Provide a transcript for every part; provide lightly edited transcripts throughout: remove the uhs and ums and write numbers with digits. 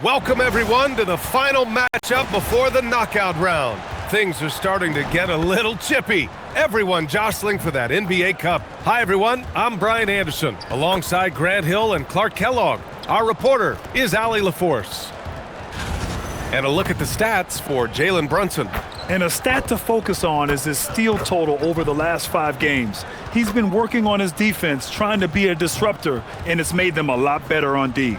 Welcome, everyone, to the final matchup before the knockout round. Things are starting to get a little chippy. Everyone jostling for that NBA Cup. Hi, everyone. I'm Brian Anderson, alongside Grant Hill and Clark Kellogg. Our reporter is Allie LaForce. And a look at the stats for Jalen Brunson. And a stat to focus on is his steal total over the last 5 games. He's been working on his defense, trying to be a disruptor, and it's made them a lot better on D.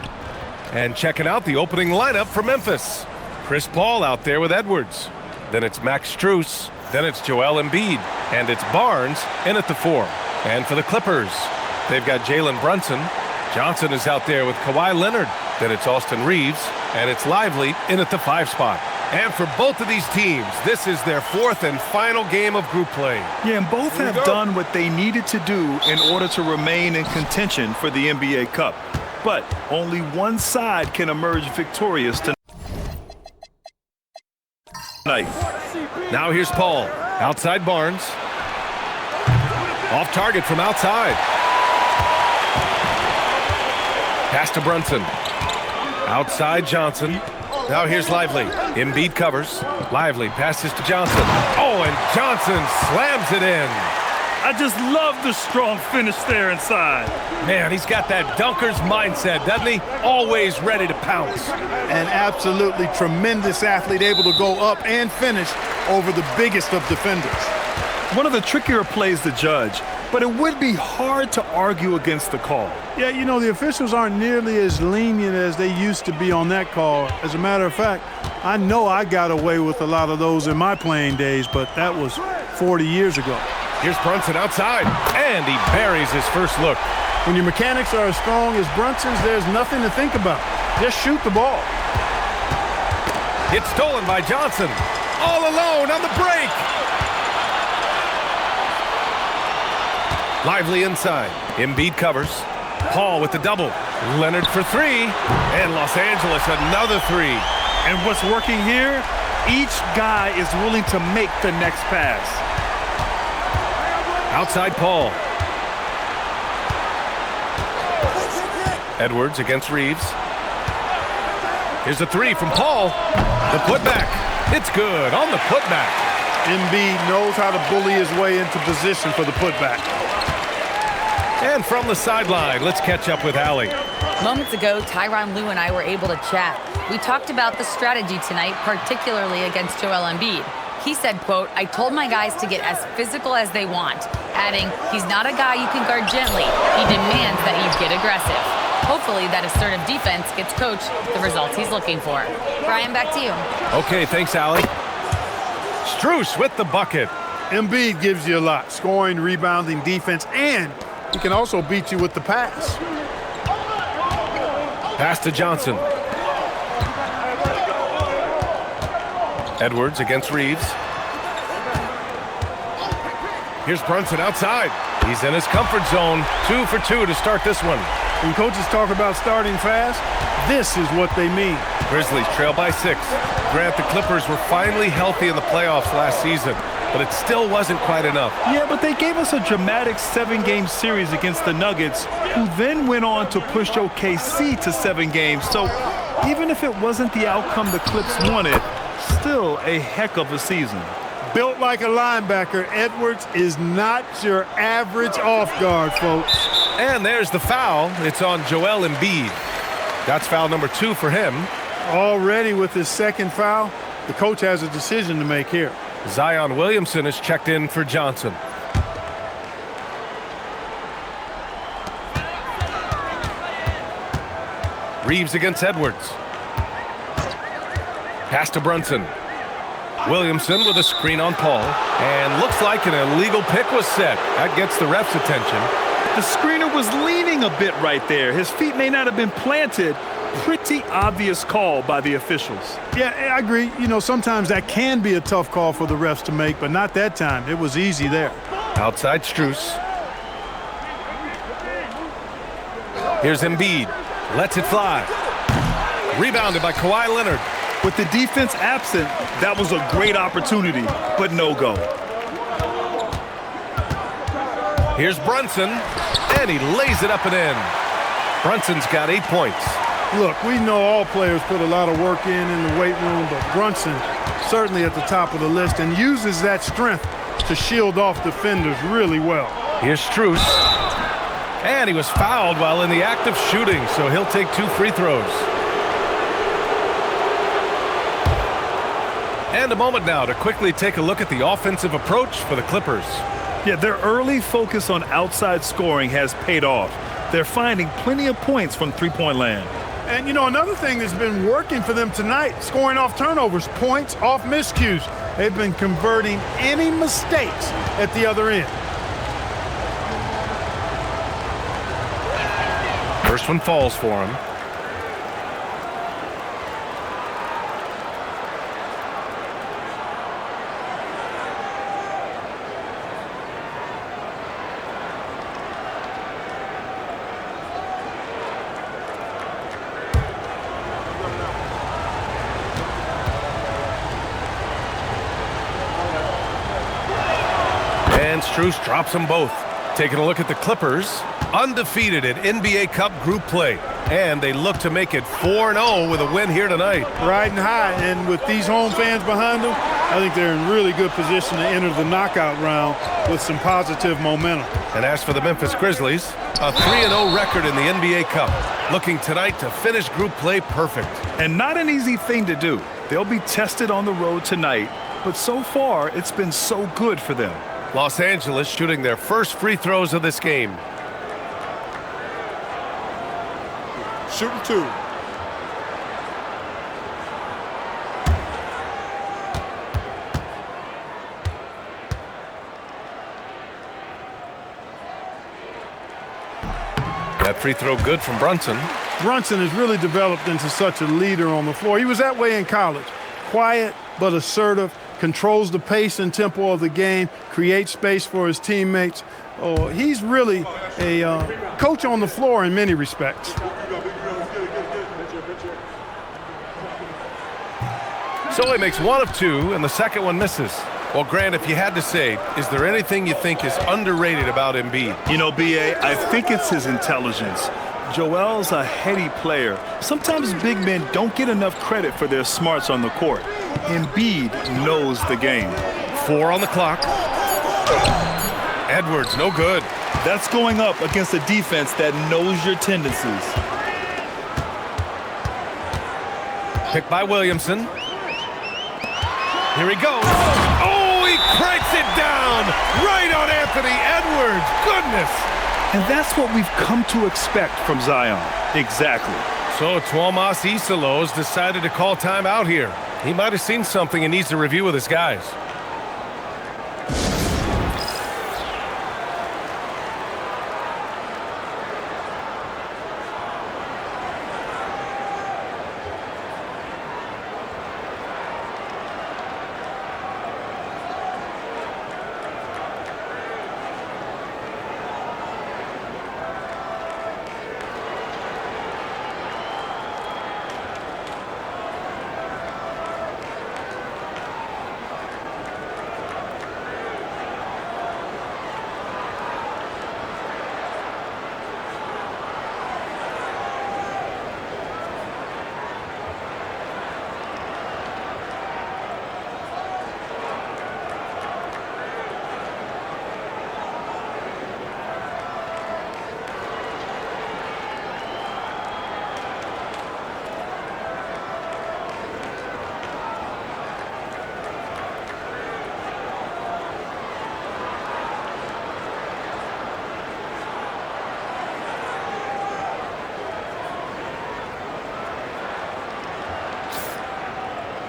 And checking out the opening lineup for Memphis. Chris Paul out there with Edwards. Then it's Max Strus. Then it's Joel Embiid. And it's Barnes in at the 4. And for the Clippers, they've got Jalen Brunson. Johnson is out there with Kawhi Leonard. Then it's Austin Reeves. And it's Lively in at the 5 spot. And for both of these teams, this is their 4th and final game of group play. Yeah, and both have done what they needed to do in order to remain in contention for the NBA Cup. But only one side can emerge victorious tonight. Now here's Paul. Outside Barnes. Off target from outside. Pass to Brunson. Outside Johnson. Now here's Lively. Embiid covers. Lively passes to Johnson. Oh, and Johnson slams it in. I just love the strong finish there inside. Man, he's got that dunker's mindset, doesn't he? Always ready to pounce. An absolutely tremendous athlete, able to go up and finish over the biggest of defenders. One of the trickier plays to judge, but it would be hard to argue against the call. Yeah, you know, the officials aren't nearly as lenient as they used to be on that call. As a matter of fact, I know I got away with a lot of those in my playing days, but that was 40 years ago. Here's Brunson outside, and he buries his first look. When your mechanics are as strong as Brunson's, there's nothing to think about. Just shoot the ball. It's stolen by Johnson. All alone on the break. Lively inside. Embiid covers. Paul with the double. Leonard for 3. And Los Angeles another 3. And what's working here? Each guy is willing to make the next pass. Outside Paul. Edwards against Reeves. Here's a 3 from Paul. The putback. It's good on the putback. Embiid knows how to bully his way into position for the putback. And from the sideline, let's catch up with Allie. Moments ago, Tyronn Lue and I were able to chat. We talked about the strategy tonight, particularly against Joel Embiid. He said, quote, "I told my guys to get as physical as they want," adding, "He's not a guy you can guard gently. He demands that you get aggressive." Hopefully that assertive defense gets Coach the results he's looking for. Brian, back to you. Okay, thanks, Allie. Strus with the bucket. Embiid gives you a lot. Scoring, rebounding, defense, and he can also beat you with the pass. Pass to Johnson. Edwards against Reeves. Here's Brunson outside. He's in his comfort zone. 2 for 2 to start this one. When coaches talk about starting fast, this is what they mean. Grizzlies trail by 6. Grant, the Clippers were finally healthy in the playoffs last season, but it still wasn't quite enough. Yeah, but they gave us a dramatic 7-game series against the Nuggets, who then went on to push OKC to 7 games. So even if it wasn't the outcome the Clips wanted, still a heck of a season. Built like a linebacker, Edwards is not your average off guard, folks. And there's the foul. It's on Joel Embiid. That's foul number 2 for him. Already with his second foul, the coach has a decision to make here. Zion Williamson is checked in for Johnson. Reeves against Edwards. Pass to Brunson. Williamson with a screen on Paul. And looks like an illegal pick was set. That gets the ref's attention. The screener was leaning a bit right there. His feet may not have been planted. Pretty obvious call by the officials. Yeah, I agree. You know, sometimes that can be a tough call for the refs to make, but not that time. It was easy there. Outside Strus. Here's Embiid. Lets it fly. Rebounded by Kawhi Leonard. With the defense absent, that was a great opportunity, but no go. Here's Brunson, and he lays it up and in. Brunson's got 8 points. Look, we know all players put a lot of work in the weight room, but Brunson certainly at the top of the list and uses that strength to shield off defenders really well. Here's Strus. And he was fouled while in the act of shooting, so he'll take 2 free throws. And a moment now to quickly take a look at the offensive approach for the Clippers. Yeah, their early focus on outside scoring has paid off. They're finding plenty of points from three-point land. And, you know, another thing that's been working for them tonight, scoring off turnovers, points off miscues. They've been converting any mistakes at the other end. First one falls for him. And Strus drops them both. Taking a look at the Clippers, undefeated at NBA Cup group play. And they look to make it 4-0 with a win here tonight. Riding high, and with these home fans behind them, I think they're in really good position to enter the knockout round with some positive momentum. And as for the Memphis Grizzlies, a 3-0 record in the NBA Cup. Looking tonight to finish group play perfect. And not an easy thing to do. They'll be tested on the road tonight, but so far it's been so good for them. Los Angeles shooting their first free throws of this game. Shooting 2. That free throw good from Brunson. Brunson has really developed into such a leader on the floor. He was that way in college. Quiet but assertive, controls the pace and tempo of the game, creates space for his teammates. Oh, he's really a coach on the floor in many respects. So he makes 1 of 2, and the second one misses. Well, Grant, if you had to say, is there anything you think is underrated about Embiid? You know, B.A., I think it's his intelligence. Joel's a heady player. Sometimes big men don't get enough credit for their smarts on the court. Embiid knows the game. 4 on the clock. Edwards, no good. That's going up against a defense that knows your tendencies. Picked by Williamson. Here he goes. Oh, he cranks it down right on Anthony Edwards. Goodness. And that's what we've come to expect from Zion. Exactly. So Tuomas Isalos decided to call timeout here. He might have seen something and needs to review with his guys.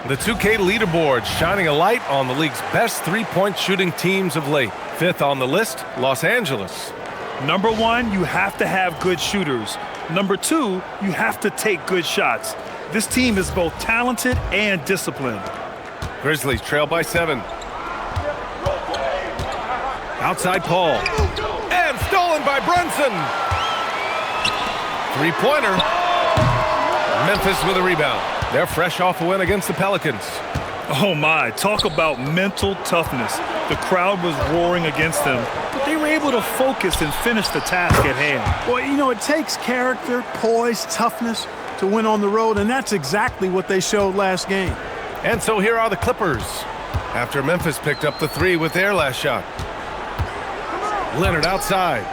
The 2K leaderboard shining a light on the league's best three-point shooting teams of late. 5th on the list, Los Angeles. Number 1, you have to have good shooters. Number 2, you have to take good shots. This team is both talented and disciplined. Grizzlies trail by 7. Outside Paul. And stolen by Brunson. Three-pointer. Memphis with a rebound. They're fresh off a win against the Pelicans. Oh my, talk about mental toughness. The crowd was roaring against them, but they were able to focus and finish the task at hand. Well, you know, it takes character, poise, toughness, to win on the road, and that's exactly what they showed last game. And so here are the Clippers, after Memphis picked up the 3 with their last shot. Leonard outside.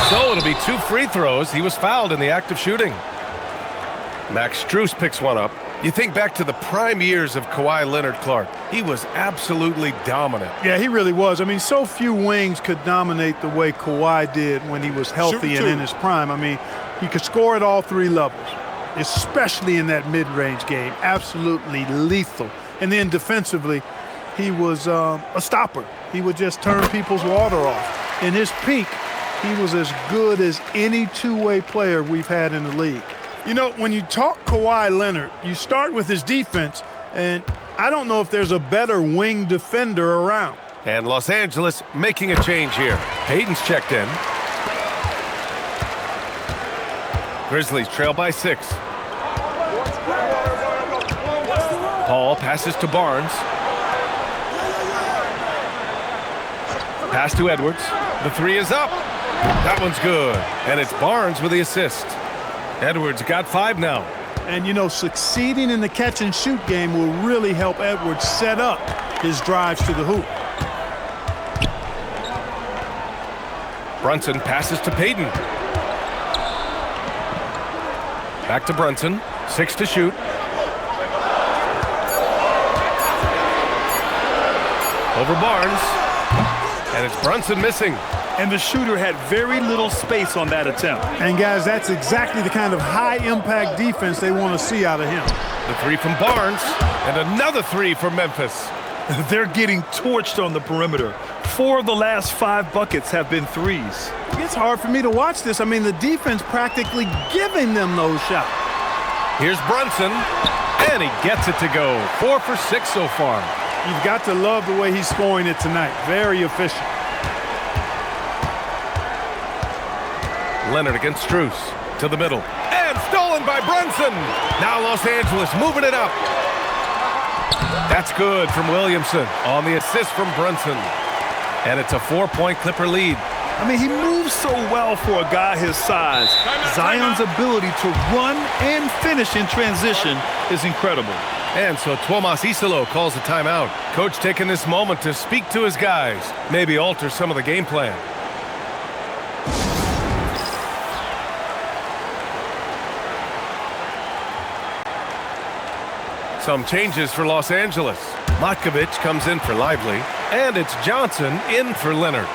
So it'll be 2 free throws. He was fouled in the act of shooting. Max Strus picks one up. You think back to the prime years of Kawhi Leonard, Clark. He was absolutely dominant. Yeah, he really was. I mean, so few wings could dominate the way Kawhi did when he was healthy and in his prime. I mean, he could score at all 3 levels, especially in that mid-range game. Absolutely lethal. And then defensively, he was a stopper. He would just turn people's water off. In his peak, he was as good as any two-way player we've had in the league. You know, when you talk Kawhi Leonard, you start with his defense, and I don't know if there's a better wing defender around. And Los Angeles making a change here. Hayden's checked in. Grizzlies trail by 6. Paul passes to Barnes. Pass to Edwards. The 3 is up. That one's good. And it's Barnes with the assist. Edwards got 5 now. And, you know, succeeding in the catch-and-shoot game will really help Edwards set up his drives to the hoop. Brunson passes to Payton. Back to Brunson. 6 to shoot. Over Barnes. And it's Brunson missing. And the shooter had very little space on that attempt. And, guys, that's exactly the kind of high-impact defense they want to see out of him. The 3 from Barnes, and another 3 for Memphis. They're getting torched on the perimeter. 4 of the last 5 buckets have been threes. It's hard for me to watch this. I mean, the defense practically giving them those shots. Here's Brunson, and he gets it to go. 4 for 6 so far. You've got to love the way he's scoring it tonight. Very efficient. Leonard against Strus to the middle. And stolen by Brunson. Now Los Angeles moving it up. That's good from Williamson on the assist from Brunson. And it's a 4-point Clipper lead. I mean, he moves so well for a guy his size. Zion's ability to run and finish in transition is incredible. And so Tuomas Isalo calls a timeout. Coach taking this moment to speak to his guys, maybe alter some of the game plan. Some changes for Los Angeles. Matkovic comes in for Lively, and it's Johnson in for Leonard.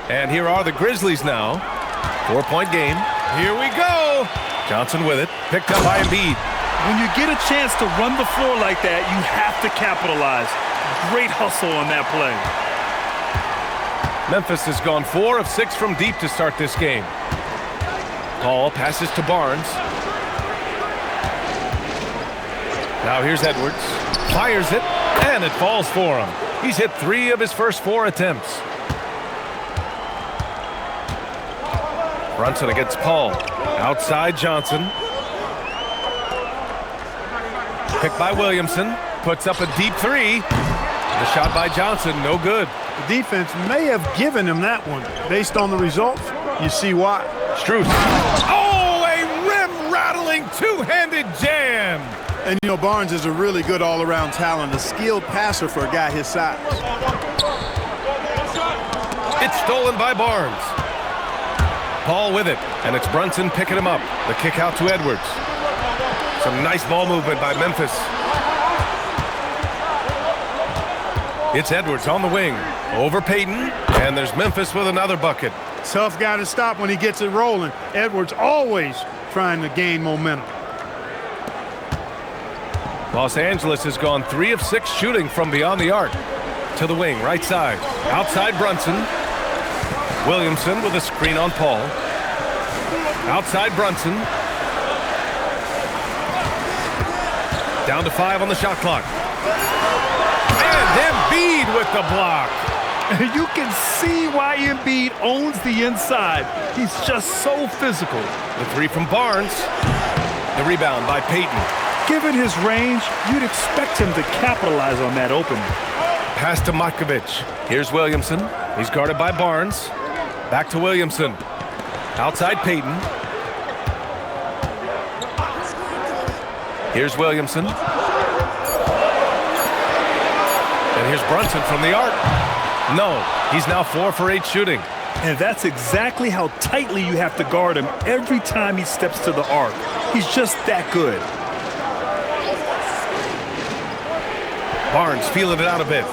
And here are the Grizzlies now. 4-point game. Here we go. Johnson with it. Picked up by Embiid. When you get a chance to run the floor like that, you have to capitalize. Great hustle on that play. Memphis has gone 4 of 6 from deep to start this game. Paul passes to Barnes. Now here's Edwards. Fires it, and it falls for him. He's hit 3 of his first 4 attempts. Brunson against Paul. Outside Johnson. Picked by Williamson. Puts up a deep 3. The shot by Johnson, no good. The defense may have given him that one. Based on the results, you see why. Strus. Oh, a rim-rattling two-handed jam. And, you know, Barnes is a really good all-around talent, a skilled passer for a guy his size. It's stolen by Barnes. Paul with it, and it's Brunson picking him up. The kick out to Edwards. Some nice ball movement by Memphis. It's Edwards on the wing. Over Payton, and there's Memphis with another bucket. Tough guy to stop when he gets it rolling. Edwards always trying to gain momentum. Los Angeles has gone 3 of 6 shooting from beyond the arc. To the wing, right side. Outside Brunson. Williamson with a screen on Paul. Outside Brunson. Down to 5 on the shot clock. And Embiid with the block. You can see why Embiid owns the inside. He's just so physical. The three from Barnes. The rebound by Payton. Given his range, you'd expect him to capitalize on that opening. Pass to Makovic. Here's Williamson. He's guarded by Barnes. Back to Williamson. Outside Payton. Here's Williamson. And here's Brunson from the arc. No, he's now 4 for 8 shooting. And that's exactly how tightly you have to guard him every time he steps to the arc. He's just that good. Barnes feeling it out a bit.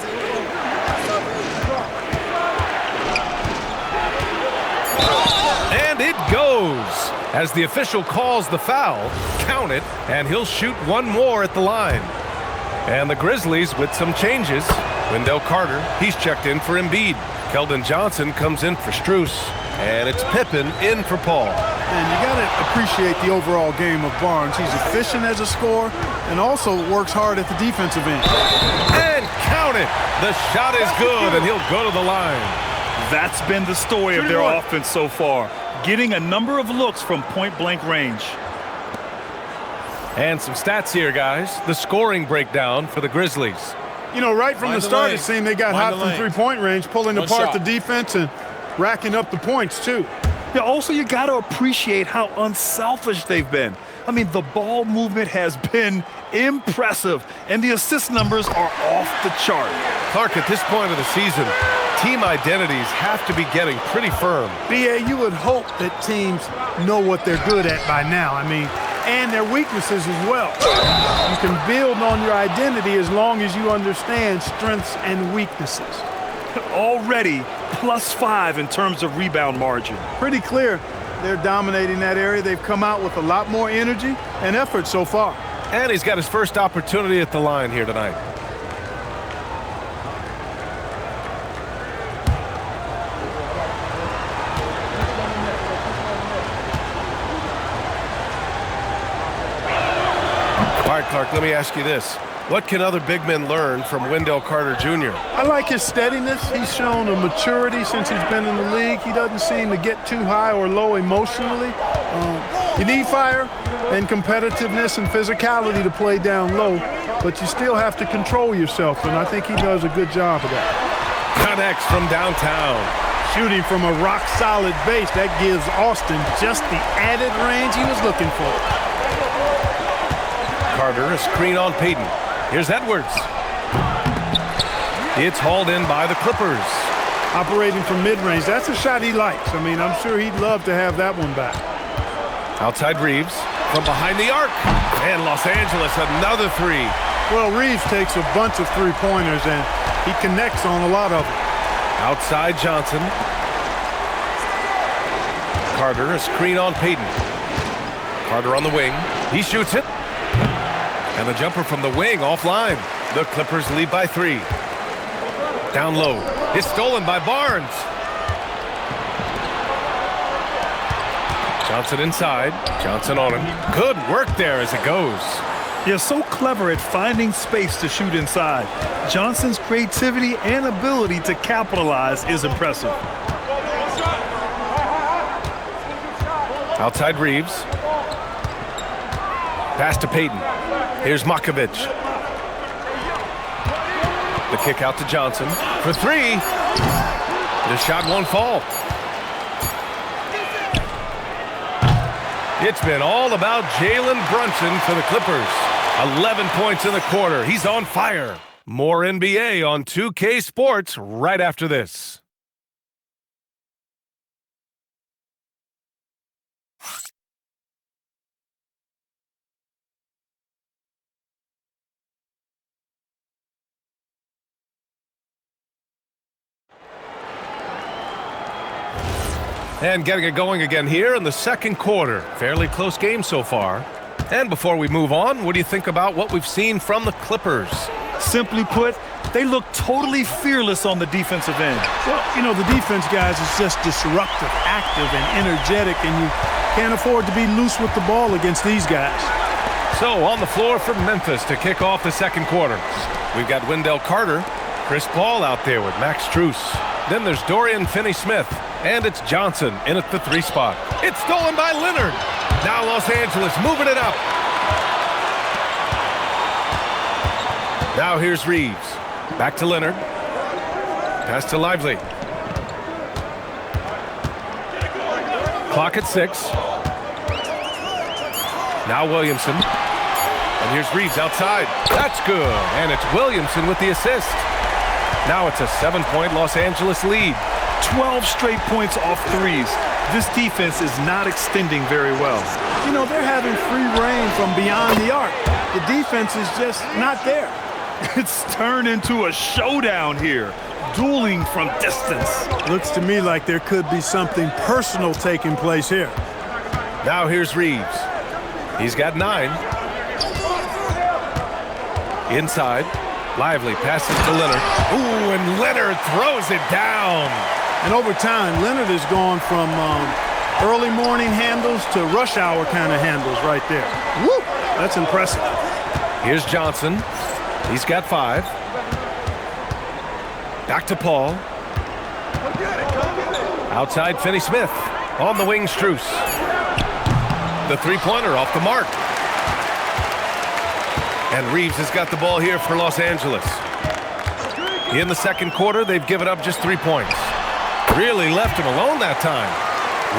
And it goes. As the official calls the foul, count it, and he'll shoot one more at the line. And the Grizzlies with some changes. Wendell Carter, he's checked in for Embiid. Keldon Johnson comes in for Strus. And it's Pippen in for Paul. And you got to appreciate the overall game of Barnes. He's efficient as a scorer and also works hard at the defensive end. And count it. The shot is good, and he'll go to the line. That's been the story of their offense so far, getting a number of looks from point-blank range. And some stats here, guys. The scoring breakdown for the Grizzlies. You know, right from the start, it seemed they got hot from three-point range, pulling apart the defense and racking up the points, too. Yeah, also, you got to appreciate how unselfish they've been. I mean, the ball movement has been impressive, and the assist numbers are off the chart. Clark, at this point of the season, team identities have to be getting pretty firm. B.A., you would hope that teams know what they're good at by now. I mean, and their weaknesses as well. You can build on your identity as long as you understand strengths and weaknesses. Already +5 in terms of rebound margin. Pretty clear they're dominating that area. They've come out with a lot more energy and effort so far. And he's got his first opportunity at the line here tonight. All right, Clark, let me ask you this. What can other big men learn from Wendell Carter Jr.? I like his steadiness. He's shown a maturity since he's been in the league. He doesn't seem to get too high or low emotionally. You need fire and competitiveness and physicality to play down low, but you still have to control yourself, and I think he does a good job of that. Connects from downtown. Shooting from a rock-solid base, that gives Austin just the added range he was looking for. Carter, a screen on Payton. Here's Edwards. It's hauled in by the Clippers. Operating from mid-range, that's a shot he likes. I mean, I'm sure he'd love to have that one back. Outside Reeves from behind the arc. And Los Angeles, another three. Well, Reeves takes a bunch of three-pointers, and he connects on a lot of them. Outside Johnson. Carter, a screen on Payton. Carter on the wing. He shoots it. And the jumper from the wing offline. The Clippers lead by 3. Down low. It's stolen by Barnes. Johnson inside. Johnson on him. Good work there as it goes. You're so clever at finding space to shoot inside. Johnson's creativity and ability to capitalize is impressive. Outside Reeves. Pass to Payton. Here's Makovic. The kick out to Johnson for 3. The shot won't fall. It's been all about Jalen Brunson for the Clippers. 11 points in the quarter. He's on fire. More NBA on 2K Sports right after this. And getting it going again here in the second quarter. Fairly close game so far. And before we move on, what do you think about what we've seen from the Clippers? Simply put, they look totally fearless on the defensive end. Well, you know, the defense, guys, is just disruptive, active, and energetic, and you can't afford to be loose with the ball against these guys. So on the floor for Memphis to kick off the second quarter. We've got Wendell Carter. Chris Paul out there with Max Strus. Then there's Dorian Finney-Smith. And it's Johnson in at the 3 spot. It's stolen by Leonard. Now Los Angeles moving it up. Now here's Reeves. Back to Leonard. Pass to Lively. Clock at 6. Now Williamson. And here's Reeves outside. That's good. And it's Williamson with the assist. Now it's a 7-point Los Angeles lead. 12 straight points off threes. This defense is not extending very well. You know, they're having free reign from beyond the arc. The defense is just not there. It's turned into a showdown here. Dueling from distance. Looks to me like there could be something personal taking place here. Now here's Reeves. He's got 9. Inside. Lively passes to Leonard. Ooh, and Leonard throws it down. And over time, Leonard has gone from early morning handles to rush hour kind of handles right there. Woo! That's impressive. Here's Johnson. He's got 5. Back to Paul. Outside Finney-Smith. On the wing, Strus. The 3-pointer off the mark. And Reeves has got the ball here for Los Angeles. In the second quarter, they've given up just 3 points. Really left him alone that time.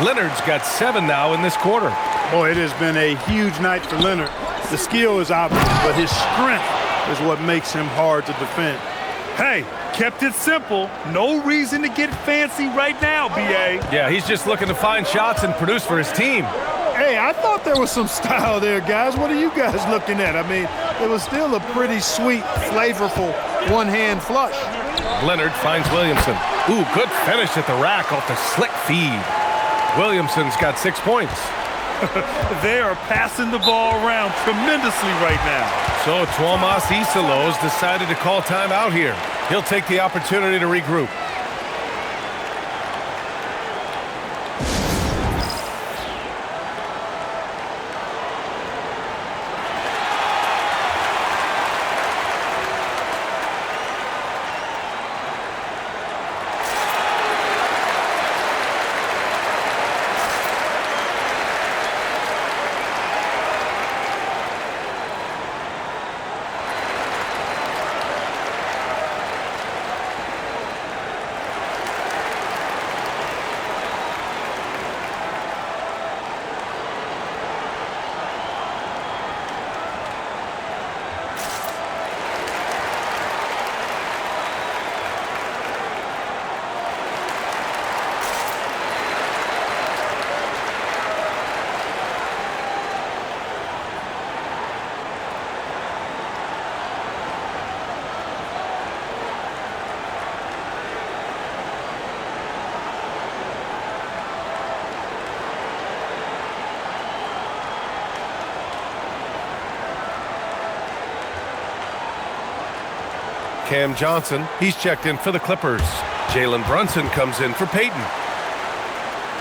Leonard's got 7 now in this quarter. Boy, it has been a huge night for Leonard. The skill is obvious, but his strength is what makes him hard to defend. Hey, kept it simple. No reason to get fancy right now, B.A. Yeah, he's just looking to find shots and produce for his team. Hey, I thought there was some style there, guys. What are you guys looking at? I mean, it was still a pretty sweet, flavorful one-hand flush. Leonard finds Williamson. Ooh, good finish at the rack off the slick feed. Williamson's got 6 points. They are passing the ball around tremendously right now. So Tuomas Isalos decided to call timeout here. He'll take the opportunity to regroup. Cam Johnson, he's checked in for the Clippers. Jalen Brunson comes in for Peyton.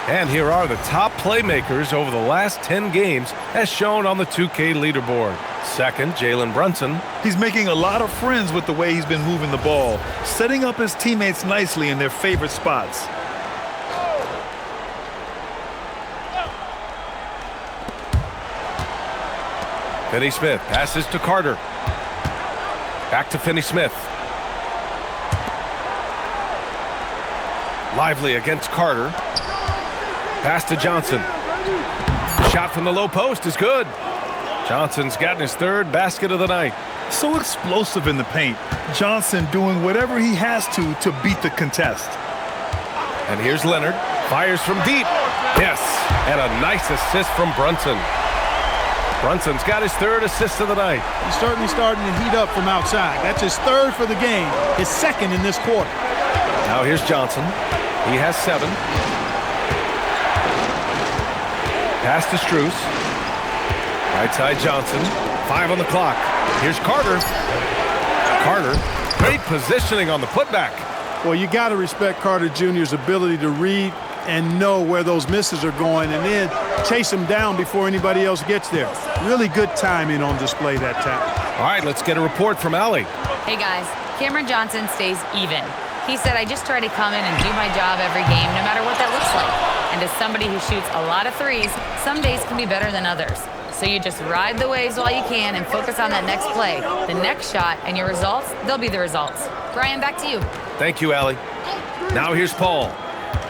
And here are the top playmakers over the last 10 games as shown on the 2K leaderboard. Second, Jalen Brunson. He's making a lot of friends with the way he's been moving the ball, setting up his teammates nicely in their favorite spots. Finney-Smith passes to Carter. Back to Finney-Smith. Lively against Carter. Pass to Johnson. Shot from the low post is good. Johnson's gotten his 3rd basket of the night. So explosive in the paint. Johnson doing whatever he has to beat the contest. And here's Leonard. Fires from deep. Yes. And a nice assist from Brunson. Brunson's got his 3rd assist of the night. He's certainly starting to heat up from outside. That's his 3rd for the game, his 2nd in this quarter. Now here's Johnson. He has 7. Pass to Strus. Right side Johnson. 5 on the clock. Here's Carter. Carter, great positioning on the putback. Well, you got to respect Carter Jr.'s ability to read and know where those misses are going and then chase them down before anybody else gets there. Really good timing on display that time. All right, let's get a report from Allie. Hey, guys. Cameron Johnson stays even. He said, I just try to come in and do my job every game, no matter what that looks like. And as somebody who shoots a lot of threes, some days can be better than others. So you just ride the waves while you can and focus on that next play, the next shot, and your results, they'll be the results. Brian, back to you. Thank you, Allie. Now here's Paul.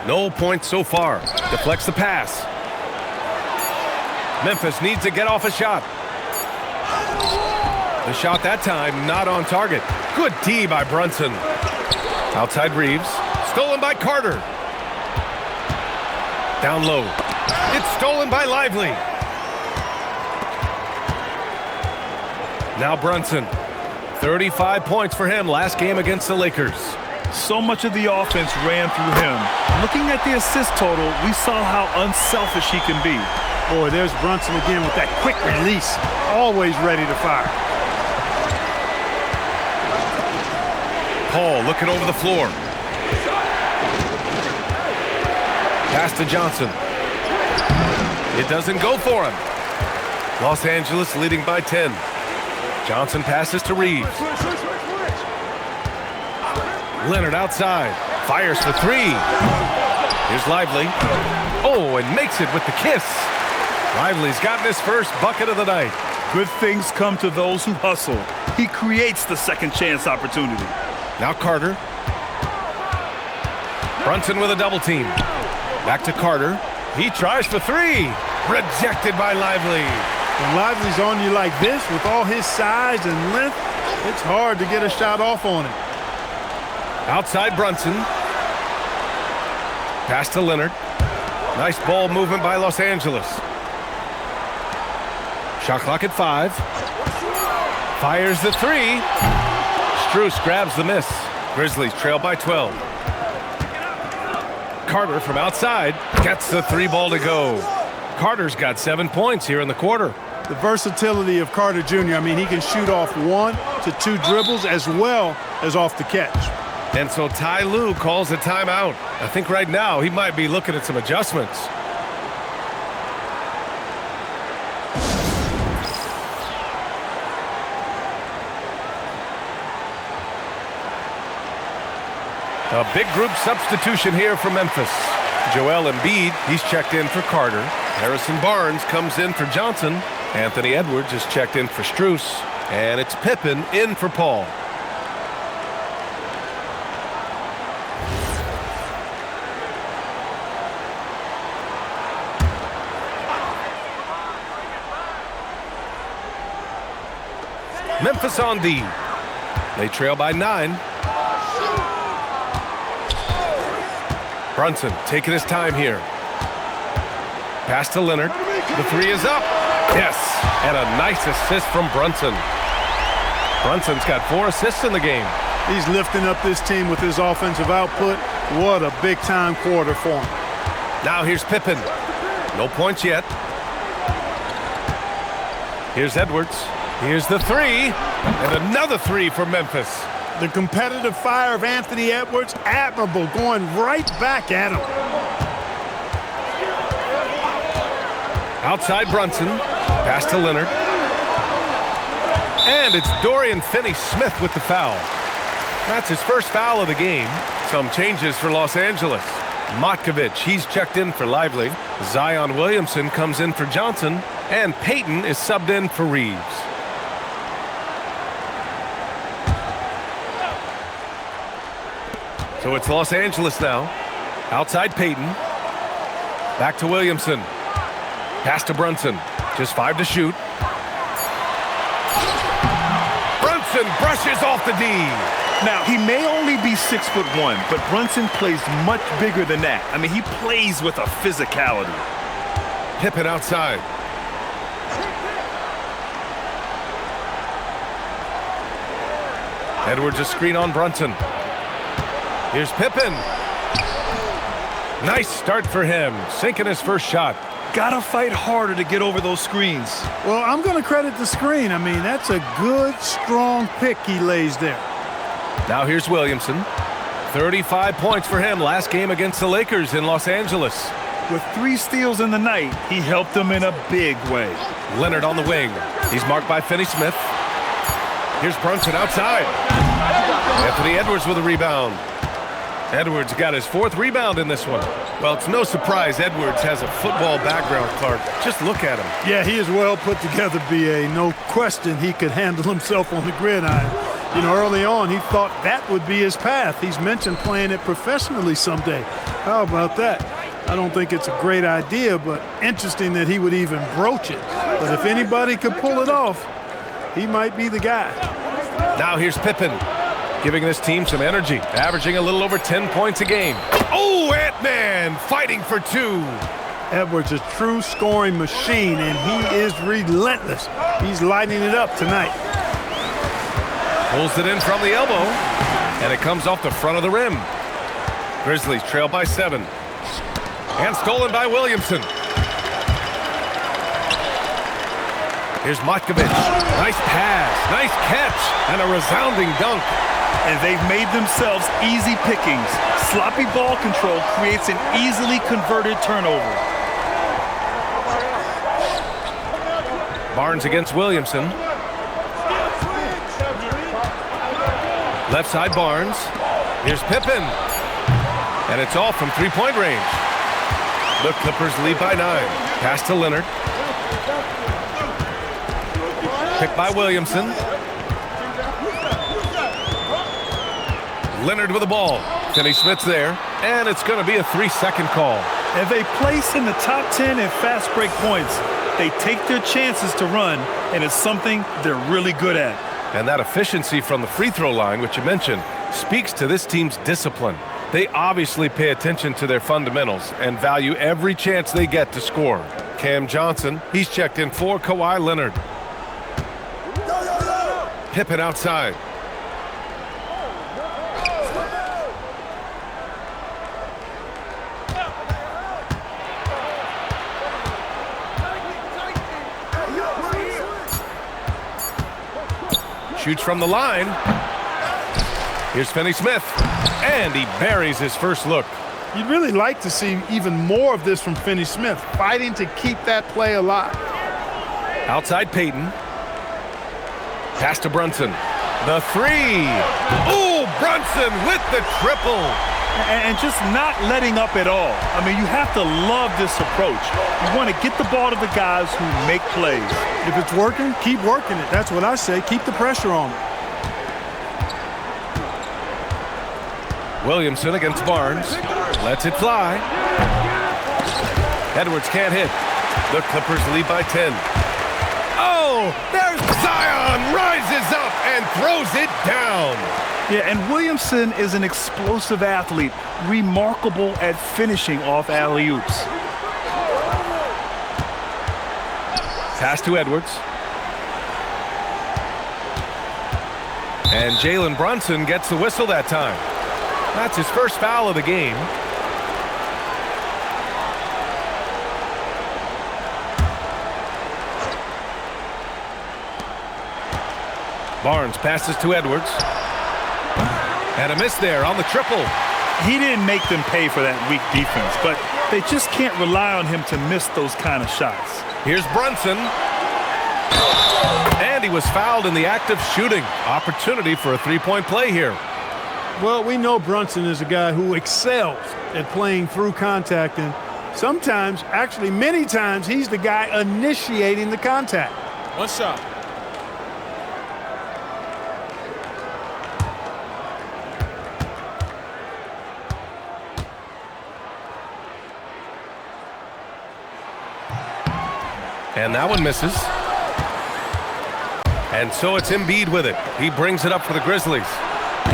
No points so far. Deflects the pass. Memphis needs to get off a shot. The shot that time not on target. Good D by Brunson. Outside Reeves. Stolen by Carter. Down low. It's stolen by Lively. Now Brunson. 35 points for him last game against the Lakers. So much of the offense ran through him. Looking at the assist total, we saw how unselfish he can be. Boy, there's Brunson again with that quick release. Always ready to fire. Paul looking over the floor. Pass to Johnson. It doesn't go for him. Los Angeles leading by 10. Johnson passes to Reeves. Leonard outside. Fires for three. Here's Lively. Oh, and makes it with the kiss. Lively's gotten his first bucket of the night. Good things come to those who hustle. He creates the second chance opportunity. Now Carter. Brunson with a double team. Back to Carter. He tries for three. Rejected by Lively. When Lively's on you like this, with all his size and length, it's hard to get a shot off on him. Outside Brunson. Pass to Leonard. Nice ball movement by Los Angeles. Shot clock at 5. Fires the three. Strus grabs the miss. Grizzlies trail by 12. Carter from outside gets the three ball to go. Carter's got 7 points here in the quarter. The versatility of Carter Jr., I mean, he can shoot off 1 to 2 dribbles as well as off the catch. And so Ty Lue calls a timeout. I think right now he might be looking at some adjustments. A big group substitution here for Memphis. Joel Embiid, he's checked in for Carter. Harrison Barnes comes in for Johnson. Anthony Edwards is checked in for Strus. And it's Pippen in for Paul. Memphis on D. They trail by 9. Brunson taking his time here. Pass to Leonard. The three is up. Yes, and a nice assist from Brunson. Brunson's got 4 assists in the game. He's lifting up this team with his offensive output. What a big-time quarter for him. Now here's Pippen. No points yet. Here's Edwards. Here's the three. And another three for Memphis. The competitive fire of Anthony Edwards, admirable, going right back at him. Outside Brunson. Pass to Leonard. And it's Dorian Finney-Smith with the foul. That's his first foul of the game. Some changes for Los Angeles. Matkovic, he's checked in for Lively. Zion Williamson comes in for Johnson. And Payton is subbed in for Reeves. So it's Los Angeles now. Outside Payton. Back to Williamson. Pass to Brunson. Just 5 to shoot. Brunson brushes off the D. Now, he may only be 6'1", but Brunson plays much bigger than that. I mean, he plays with a physicality. Pippen outside. Edwards a screen on Brunson. Here's Pippen. Nice start for him, sinking his first shot. Gotta fight harder to get over those screens. Well, I'm going to credit the screen. I mean, that's a good, strong pick he lays there. Now here's Williamson. 35 points for him last game against the Lakers in Los Angeles. With 3 steals in the night, he helped them in a big way. Leonard on the wing. He's marked by Finney-Smith. Here's Brunson outside. Anthony Edwards with a rebound. Edwards got his 4th rebound in this one. Well, it's no surprise Edwards has a football background, Clark. Just look at him. Yeah, he is well put together, B.A. No question he could handle himself on the gridiron. You know, early on, he thought that would be his path. He's mentioned playing it professionally someday. How about that? I don't think it's a great idea, but interesting that he would even broach it. But if anybody could pull it off, he might be the guy. Now here's Pippen, giving this team some energy, averaging a little over 10 points a game. Oh, Ant-Man fighting for 2. Edwards is a true scoring machine, and he is relentless. He's lighting it up tonight. Pulls it in from the elbow, and it comes off the front of the rim. Grizzlies trail by 7. And stolen by Williamson. Here's Matkovic. Nice pass, nice catch, and a resounding dunk. And they've made themselves easy pickings. Sloppy ball control creates an easily converted turnover. Barnes against Williamson. Left side Barnes. Here's Pippen. And it's all from 3-point range. The Clippers lead by 9. Pass to Leonard. Picked by Williamson. Leonard with the ball. Finney-Smith's there. And it's going to be a 3-second call. If they place in the top 10 in fast break points, they take their chances to run, and it's something they're really good at. And that efficiency from the free throw line, which you mentioned, speaks to this team's discipline. They obviously pay attention to their fundamentals and value every chance they get to score. Cam Johnson, he's checked in for Kawhi Leonard. Pippen outside. Shoots from the line. Here's Finney-Smith. And he buries his first look. You'd really like to see even more of this from Finney-Smith, fighting to keep that play alive. Outside Payton. Pass to Brunson. The 3. Ooh, Brunson with the triple. And just not letting up at all. I mean, you have to love this approach. You want to get the ball to the guys who make plays. If it's working, keep working it. That's what I say. Keep the pressure on it. Williamson against Barnes. Lets it fly. Edwards can't hit. The Clippers lead by 10. Oh, there's Zion. Rises up and throws it down. Yeah, and Williamson is an explosive athlete, remarkable at finishing off alley-oops. Pass to Edwards. And Jalen Brunson gets the whistle that time. That's his first foul of the game. Barnes passes to Edwards. And a miss there on the triple. He didn't make them pay for that weak defense, but they just can't rely on him to miss those kind of shots. Here's Brunson. And he was fouled in the act of shooting. Opportunity for a 3-point play here. Well, we know Brunson is a guy who excels at playing through contact, and sometimes, actually many times, he's the guy initiating the contact. One shot. And that one misses. And so it's Embiid with it. He brings it up for the Grizzlies.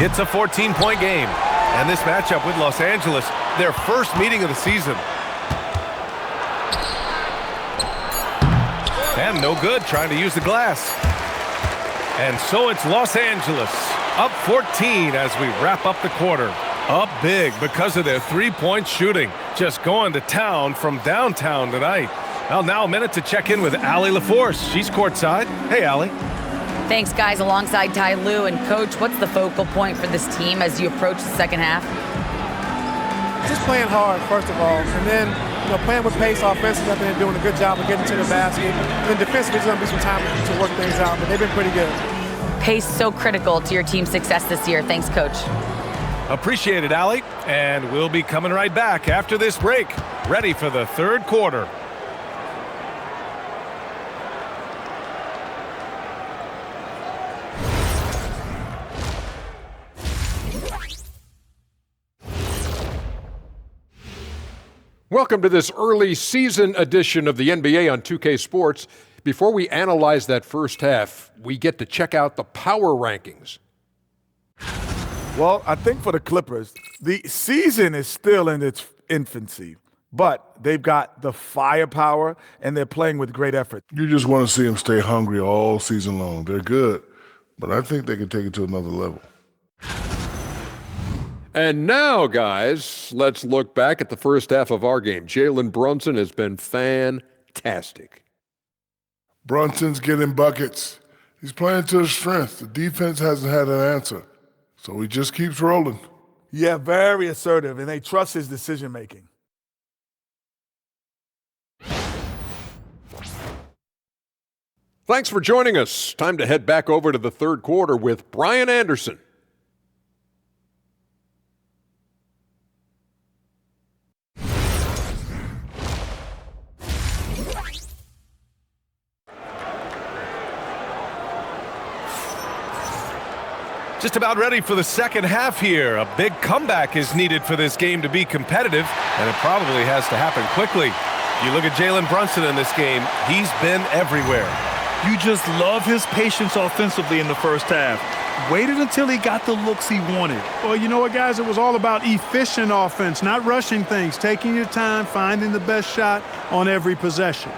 It's a 14-point game. And this matchup with Los Angeles, their first meeting of the season. And no good trying to use the glass. And so it's Los Angeles up 14 as we wrap up the quarter. Up big because of their 3-point shooting. Just going to town from downtown tonight. Well, now a minute to check in with Allie LaForce. She's courtside. Hey, Allie. Thanks, guys. Alongside Ty Lue and Coach, what's the focal point for this team as you approach the second half? Just playing hard, first of all, and then playing with pace offensively. I've been doing a good job of getting to the basket. And then defensively, there's going to be some time to work things out, but they've been pretty good. Pace so critical to your team's success this year. Thanks, Coach. Appreciate it, Allie. And we'll be coming right back after this break, ready for the third quarter. Welcome to this early season edition of the NBA on 2K Sports. Before we analyze that first half, we get to check out the power rankings. Well, I think for the Clippers, the season is still in its infancy, but they've got the firepower and they're playing with great effort. You just want to see them stay hungry all season long. They're good, but I think they can take it to another level. And now, guys, let's look back at the first half of our game. Jalen Brunson has been fantastic. Brunson's getting buckets. He's playing to his strength. The defense hasn't had an answer, so he just keeps rolling. Yeah, very assertive, and they trust his decision-making. Thanks for joining us. Time to head back over to the third quarter with Brian Anderson. Just about ready for the second half here. A big comeback is needed for this game to be competitive, and it probably has to happen quickly. You look at Jalen Brunson in this game, he's been everywhere. You just love his patience offensively in the first half. Waited until he got the looks he wanted. Well, you know what, guys? It was all about efficient offense, not rushing things, taking your time, finding the best shot on every possession.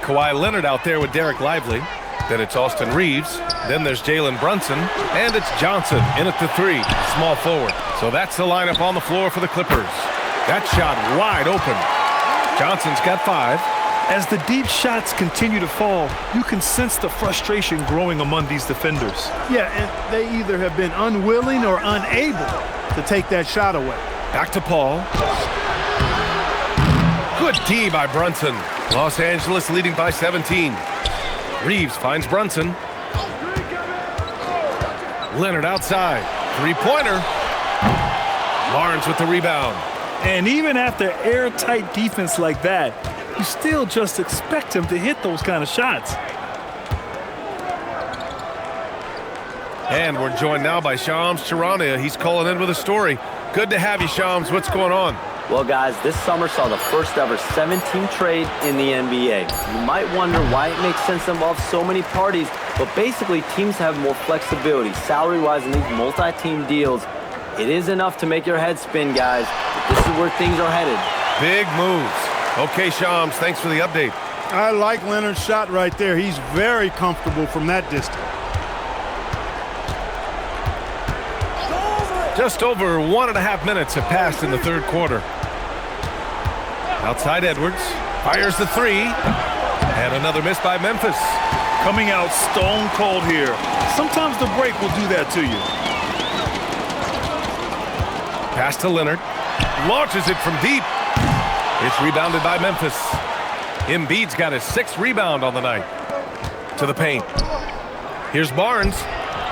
Kawhi Leonard out there with Derek Lively. Then it's Austin Reeves. Then there's Jalen Brunson. And it's Johnson in at the three, small forward. So that's the lineup on the floor for the Clippers. That shot wide open. Johnson's got 5. As the deep shots continue to fall, you can sense the frustration growing among these defenders. Yeah, and they either have been unwilling or unable to take that shot away. Back to Paul. Good D by Brunson. Los Angeles leading by 17. Reeves finds Brunson. Leonard outside. Three-pointer. Barnes with the rebound. And even after airtight defense like that, you still just expect him to hit those kind of shots. And we're joined now by Shams Charania. He's calling in with a story. Good to have you, Shams. What's going on? Well, guys, this summer saw the first ever 7-team trade in the NBA. You might wonder why it makes sense to involve so many parties, but basically teams have more flexibility salary-wise in these multi-team deals. It is enough to make your head spin, guys. This is where things are headed. Big moves. Okay, Shams, thanks for the update. I like Leonard's shot right there. He's very comfortable from that distance. Just over 1.5 minutes have passed in the third quarter. Outside Edwards, fires the three, and another miss by Memphis. Coming out stone cold here. Sometimes the break will do that to you. Pass to Leonard, launches it from deep. It's rebounded by Memphis. Embiid's got his 6th rebound on the night. To the paint. Here's Barnes.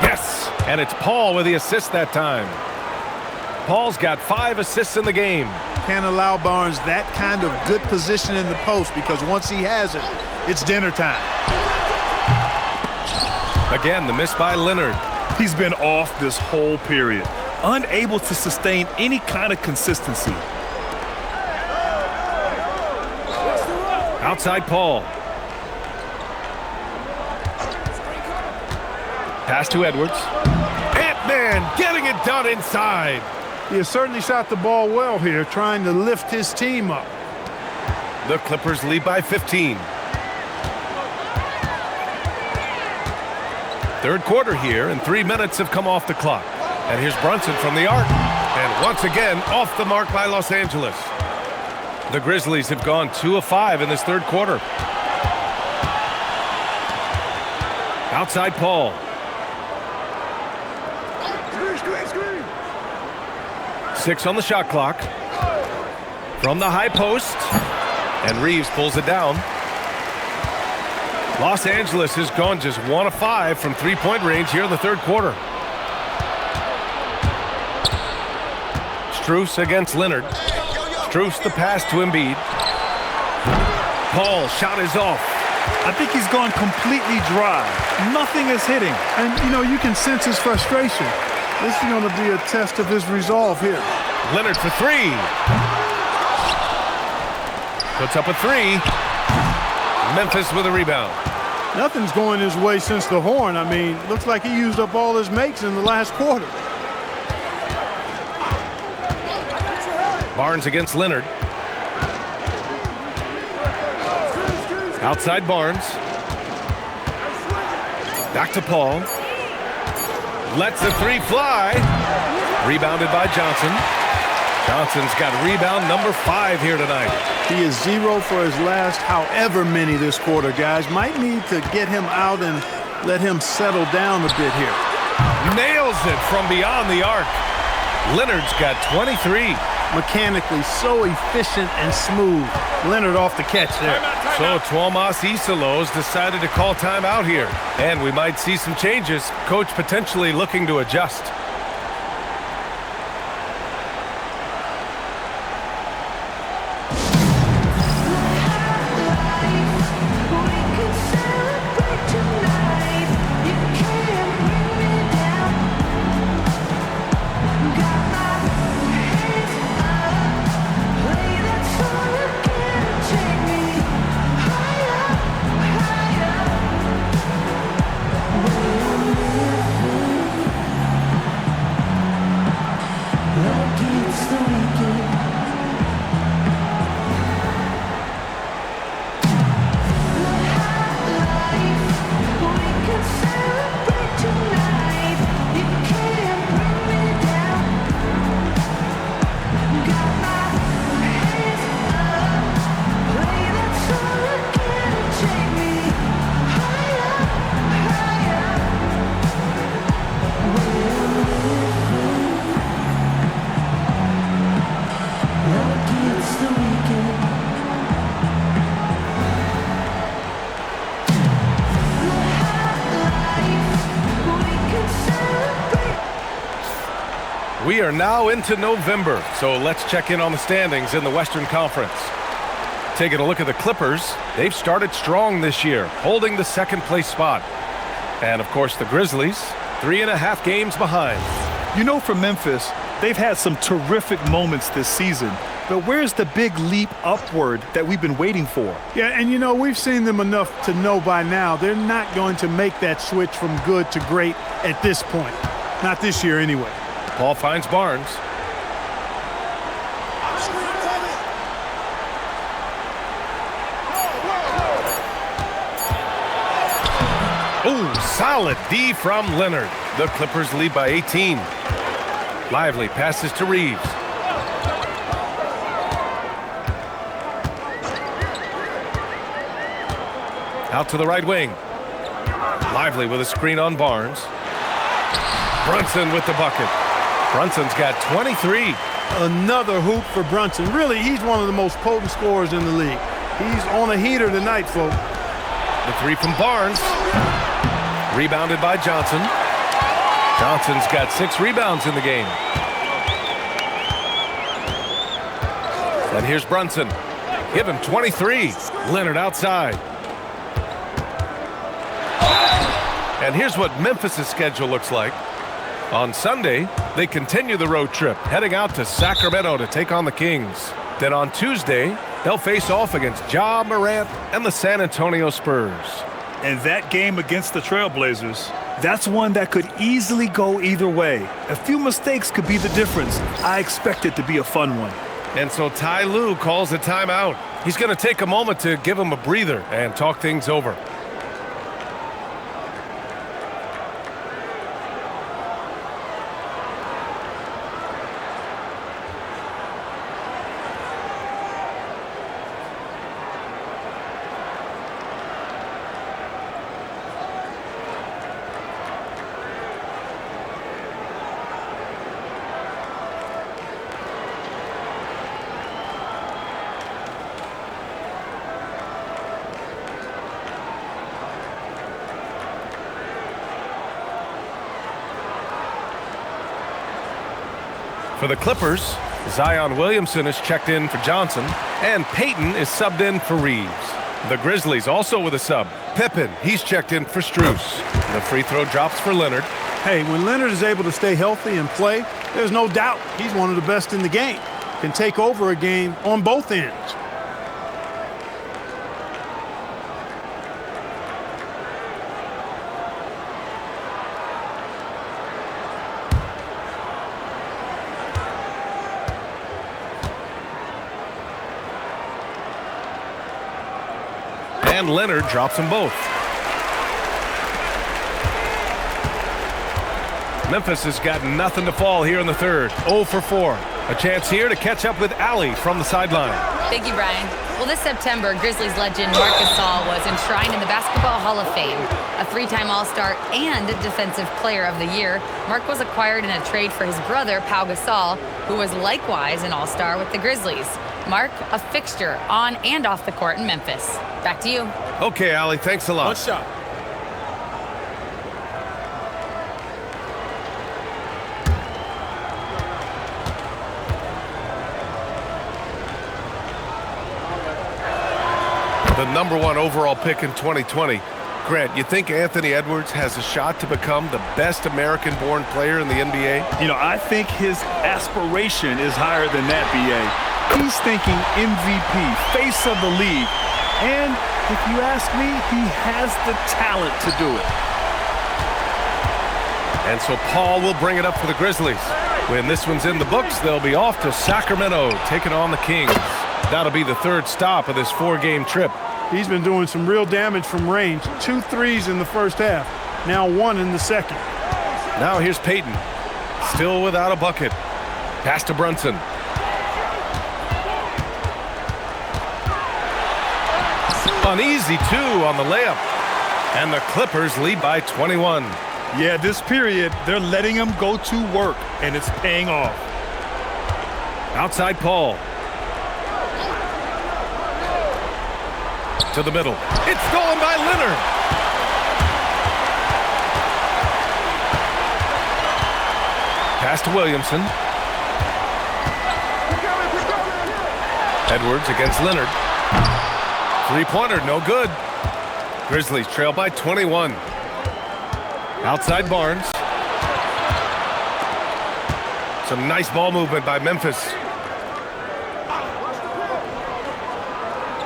Yes, and it's Paul with the assist that time. Paul's got 5 assists in the game. Can't allow Barnes that kind of good position in the post because once he has it, it's dinner time. Again, the miss by Leonard. He's been off this whole period, unable to sustain any kind of consistency. Outside Paul. Pass to Edwards. Ant-Man getting it done inside. He has certainly shot the ball well here, trying to lift his team up. The Clippers lead by 15. Third quarter here, and 3 minutes have come off the clock. And here's Brunson from the arc. And once again, off the mark by Los Angeles. The Grizzlies have gone 2 of 5 in this third quarter. Outside Paul. Six on the shot clock. From the high post. And Reeves pulls it down. Los Angeles has gone just 1 of 5 from three-point range here in the third quarter. Strus against Leonard. Strus the pass to Embiid. Paul shot is off. I think he's gone completely dry. Nothing is hitting. And, you know, you can sense his frustration. This is going to be a test of his resolve here. Leonard for three. Puts up a three. Memphis with a rebound. Nothing's going his way since the horn. I mean, looks like he used up all his makes in the last quarter. Barnes against Leonard. Outside Barnes. Back to Paul. Lets the three fly. Rebounded by Johnson. Johnson's got rebound number 5 here tonight. He is 0 for his last however many this quarter, guys. Might need to get him out and let him settle down a bit here. Nails it from beyond the arc. Leonard's got 23. Mechanically so efficient and smooth. Leonard off the catch there. So Tuomas Isalos decided to call timeout here. And we might see some changes. Coach potentially looking to adjust. We are now into November, so let's check in on the standings in the Western Conference. Taking a look at the Clippers, they've started strong this year, holding the second-place spot. And, of course, the Grizzlies, 3.5 games behind. You know, for Memphis, they've had some terrific moments this season. But where's the big leap upward that we've been waiting for? Yeah, and you know, we've seen them enough to know by now they're not going to make that switch from good to great at this point. Not this year anyway. Paul finds Barnes. Oh, solid D from Leonard. The Clippers lead by 18. Lively passes to Reeves. Out to the right wing. Lively with a screen on Barnes. Brunson with the bucket. Brunson's got 23. Another hoop for Brunson. Really, he's one of the most potent scorers in the league. He's on a heater tonight, folks. The three from Barnes. Rebounded by Johnson. Johnson's got 6 rebounds in the game. And here's Brunson. Give him 23. Leonard outside. And here's what Memphis' schedule looks like. On Sunday, they continue the road trip, heading out to Sacramento to take on the Kings. Then on Tuesday, they'll face off against Ja Morant and the San Antonio Spurs. And that game against the Trailblazers, that's one that could easily go either way. A few mistakes could be the difference. I expect it to be a fun one. And so Ty Lue calls a timeout. He's going to take a moment to give him a breather and talk things over. For the Clippers, Zion Williamson is checked in for Johnson, and Payton is subbed in for Reeves. The Grizzlies also with a sub. Pippen, he's checked in for Strus. The free throw drops for Leonard. Hey, when Leonard is able to stay healthy and play, there's no doubt he's one of the best in the game. Can take over a game on both ends. And Leonard drops them both. Memphis has got nothing to fall here in the third. 0 for 4. A chance here to catch up with Allie from the sideline. Thank you, Brian. Well, this September, Grizzlies legend Marc Gasol was enshrined in the Basketball Hall of Fame. A 3-time All-Star and Defensive Player of the Year, Marc was acquired in a trade for his brother, Pau Gasol, who was likewise an All-Star with the Grizzlies. Marc, a fixture on and off the court in Memphis. Back to you. Okay, Allie, thanks a lot. One shot. The #1 overall pick in 2020. Grant, you think Anthony Edwards has a shot to become the best American-born player in the NBA? You know, I think his aspiration is higher than that, B.A. He's thinking MVP, face of the league. And if you ask me, he has the talent to do it. And so Paul will bring it up for the Grizzlies. When this one's in the books, they'll be off to Sacramento, taking on the Kings. That'll be the third stop of this 4-game trip. He's been doing some real damage from range. 2 threes in the first half, now 1 in the second. Now here's Payton, still without a bucket. Pass to Brunson. An easy 2 on the layup. And the Clippers lead by 21. Yeah, this period, they're letting him go to work, and it's paying off. Outside Paul. To the middle. It's stolen by Leonard. Pass to Williamson. Edwards against Leonard. Three-pointer, no good. Grizzlies trail by 21. Outside Barnes. Some nice ball movement by Memphis.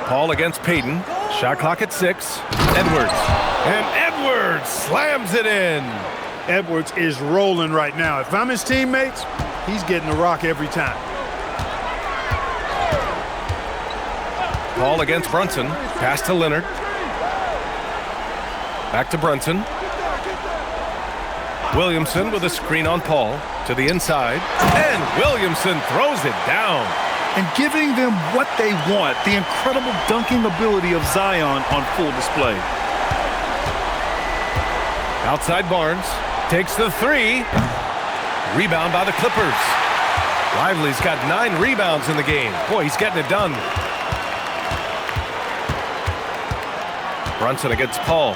Paul against Payton. Shot clock at 6. Edwards. And Edwards slams it in. Edwards is rolling right now. If I'm his teammates, he's getting the rock every time. Paul against Brunson. Pass to Leonard. Back to Brunson. Williamson with a screen on Paul. To the inside. And Williamson throws it down. And giving them what they want, the incredible dunking ability of Zion on full display. Outside Barnes. Takes the 3. Rebound by the Clippers. Lively's got 9 rebounds in the game. Boy, he's getting it done. Brunson against Paul.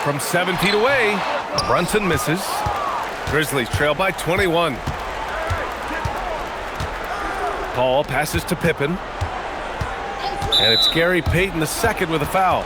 From 7 feet away, Brunson misses. Grizzlies trail by 21. Paul passes to Pippen. And it's Gary Payton II with a foul.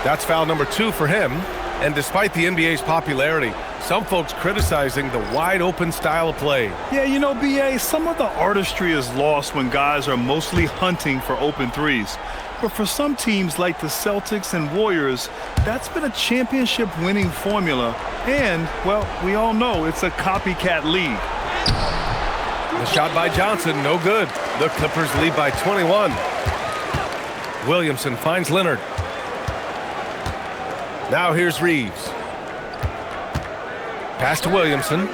That's foul number 2 for him. And despite the NBA's popularity, some folks criticizing the wide-open style of play. Yeah, you know, B.A., some of the artistry is lost when guys are mostly hunting for open threes. But for some teams like the Celtics and Warriors, that's been a championship-winning formula. And, well, we all know it's a copycat league. The shot by Johnson, no good. The Clippers lead by 21. Williamson finds Leonard. Now here's Reeves. Pass to Williamson.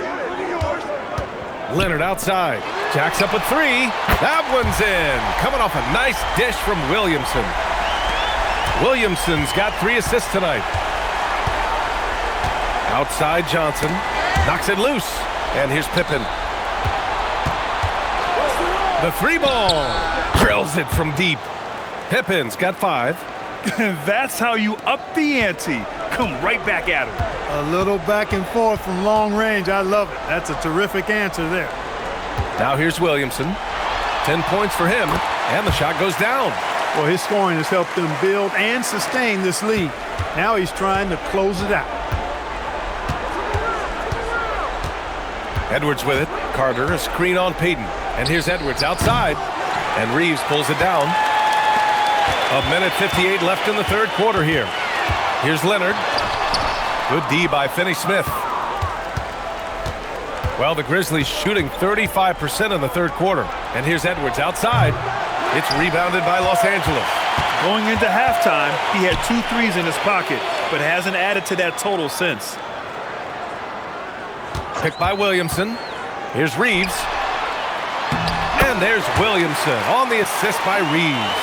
Leonard outside. Jacks up a 3. That one's in. Coming off a nice dish from Williamson. Williamson's got 3 assists tonight. Outside Johnson. Knocks it loose. And here's Pippen. The 3 ball. Drills it from deep. Pippen's got 5. That's how you up the ante. come right back at him. A little back and forth from long range. I love it. That's a terrific answer there. Now here's Williamson. 10 points for him, and the shot goes down. Well, his scoring has helped them build and sustain this lead. Now he's trying to close it out. Edwards with it. Carter, a screen on Payton. And here's Edwards outside, and Reeves pulls it down. A minute 58 left in the third quarter here. Here's Leonard. Good D by Finney-Smith. Well, the Grizzlies shooting 35% in the third quarter. And here's Edwards outside. It's rebounded by Los Angeles. Going into halftime, he had 2 threes in his pocket, but hasn't added to that total since. Picked by Williamson. Here's Reeves. And there's Williamson on the assist by Reeves.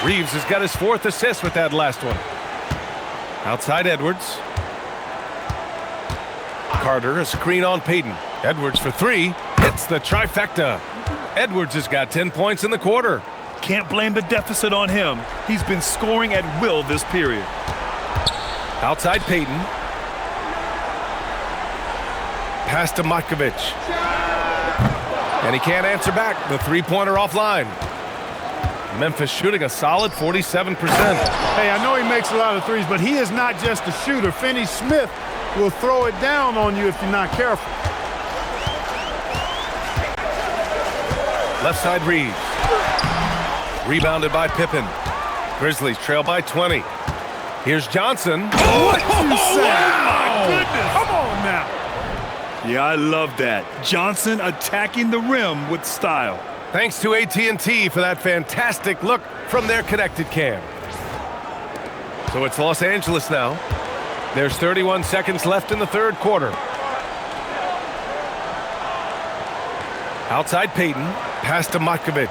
Reeves has got his 4th assist with that last one. Outside Edwards. Carter, a screen on Payton. Edwards for 3. Hits the trifecta. Edwards has got 10 points in the quarter. Can't blame the deficit on him. He's been scoring at will this period. Outside Payton. Pass to Matkovic. And he can't answer back. The three-pointer offline. Memphis shooting a solid 47%. Hey, I know he makes a lot of threes, but he is not just a shooter. Finney-Smith will throw it down on you if you're not careful. Left side Reeves. Rebounded by Pippen. Grizzlies trail by 20. Here's Johnson. What you say? My goodness. Come on now. Yeah, I love that. Johnson attacking the rim with style. Thanks to AT&T for that fantastic look from their connected cam. So it's Los Angeles now. There's 31 seconds left in the third quarter. Outside Payton. Pass to Matkovic.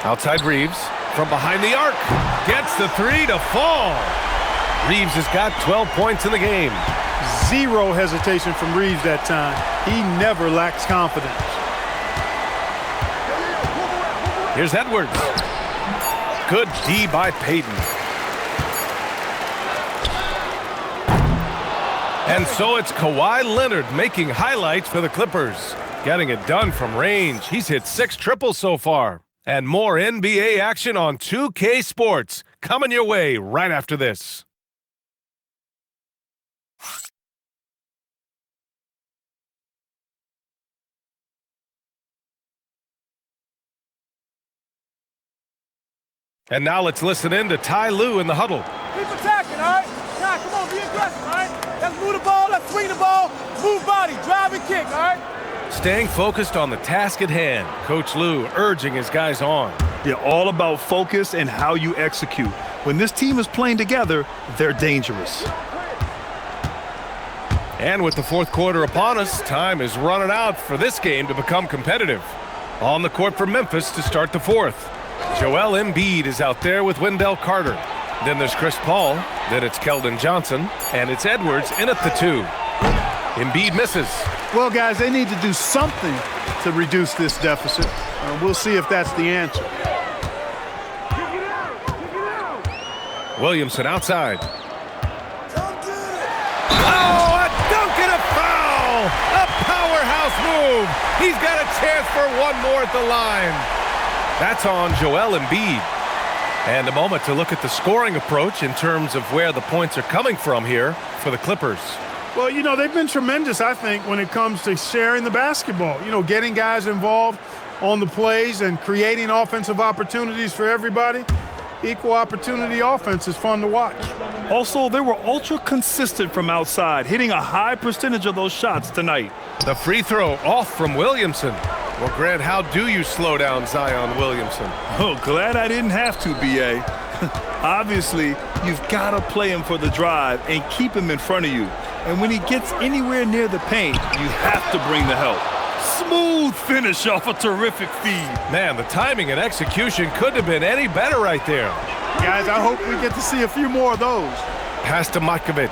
Outside Reeves. From behind the arc. Gets the 3 to fall. Reeves has got 12 points in the game. Zero hesitation from Reeves that time. He never lacks confidence. Here's Edwards. Good D by Payton. And so it's Kawhi Leonard making highlights for the Clippers. Getting it done from range. He's hit 6 triples so far. And more NBA action on 2K Sports coming your way right after this. And now let's listen in to Ty Lue in the huddle. Keep attacking, all right? Now, come on, be aggressive, all right? Let's move the ball, let's swing the ball, move body, drive and kick, all right? Staying focused on the task at hand. Coach Lue urging his guys on. Yeah, all about focus and how you execute. When this team is playing together, they're dangerous. And with the fourth quarter upon us, time is running out for this game to become competitive. On the court for Memphis to start the fourth. Joel Embiid is out there with Wendell Carter. Then there's Chris Paul. Then it's Keldon Johnson. And it's Edwards in at the 2. Embiid misses. Well, guys, they need to do something to reduce this deficit. We'll see if that's the answer. Williamson outside. Oh, a dunk and a foul! A powerhouse move. He's got a chance for one more at the line. That's on Joel Embiid. And a moment to look at the scoring approach in terms of where the points are coming from here for the Clippers. Well, you know, they've been tremendous, I think, when it comes to sharing the basketball. You know, getting guys involved on the plays and creating offensive opportunities for everybody. Equal opportunity offense is fun to watch. Also, they were ultra consistent from outside, hitting a high percentage of those shots tonight. The free throw off from Williamson. Well, Grant, how do you slow down Zion Williamson? Oh, glad I didn't have to, B.A. Obviously, you've got to play him for the drive and keep him in front of you. And when he gets anywhere near the paint, you have to bring the help. Smooth finish off a terrific feed. Man, the timing and execution couldn't have been any better right there. Guys, I hope we get to see a few more of those. Pass to Matkovic.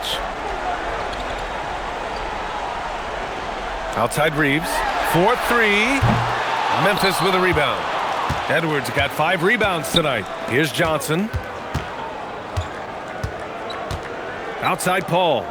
Outside Reeves. 4-3. Memphis with a rebound. Edwards got 5 rebounds tonight. Here's Johnson. Outside Paul.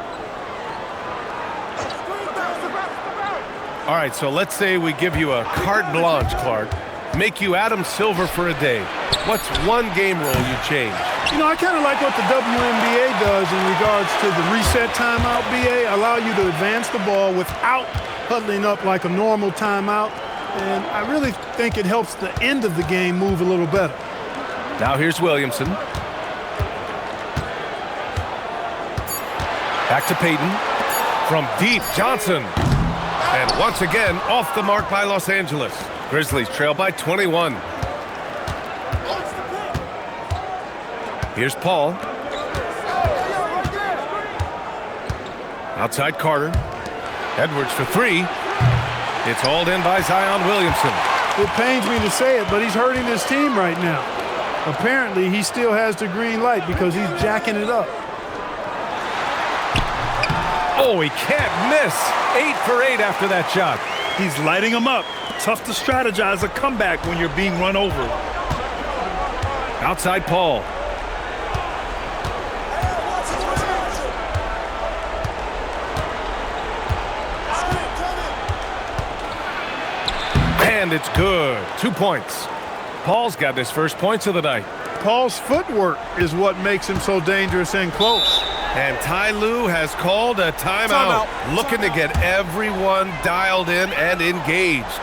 All right, so let's say we give you a carte blanche, Clark. Make you Adam Silver for a day. What's one game rule you change? You know, I kind of like what the WNBA does in regards to the reset timeout, BA. Allow you to advance the ball without huddling up like a normal timeout. And I really think it helps the end of the game move a little better. Now here's Williamson. Back to Payton. From deep, Johnson. And once again, off the mark by Los Angeles. Grizzlies trail by 21. Here's Paul. Outside Carter. Edwards for three. It's hauled in by Zion Williamson. It pains me to say it, but he's hurting his team right now. Apparently, he still has the green light because he's jacking it up. Oh, he can't miss. 8 for 8 after that shot. He's lighting them up. Tough to strategize a comeback when you're being run over. Outside Paul. And it's good. 2 points. Paul's got his first points of the night. Paul's footwork is what makes him so dangerous and close. And Ty Lue has called a timeout. Looking to get everyone dialed in and engaged.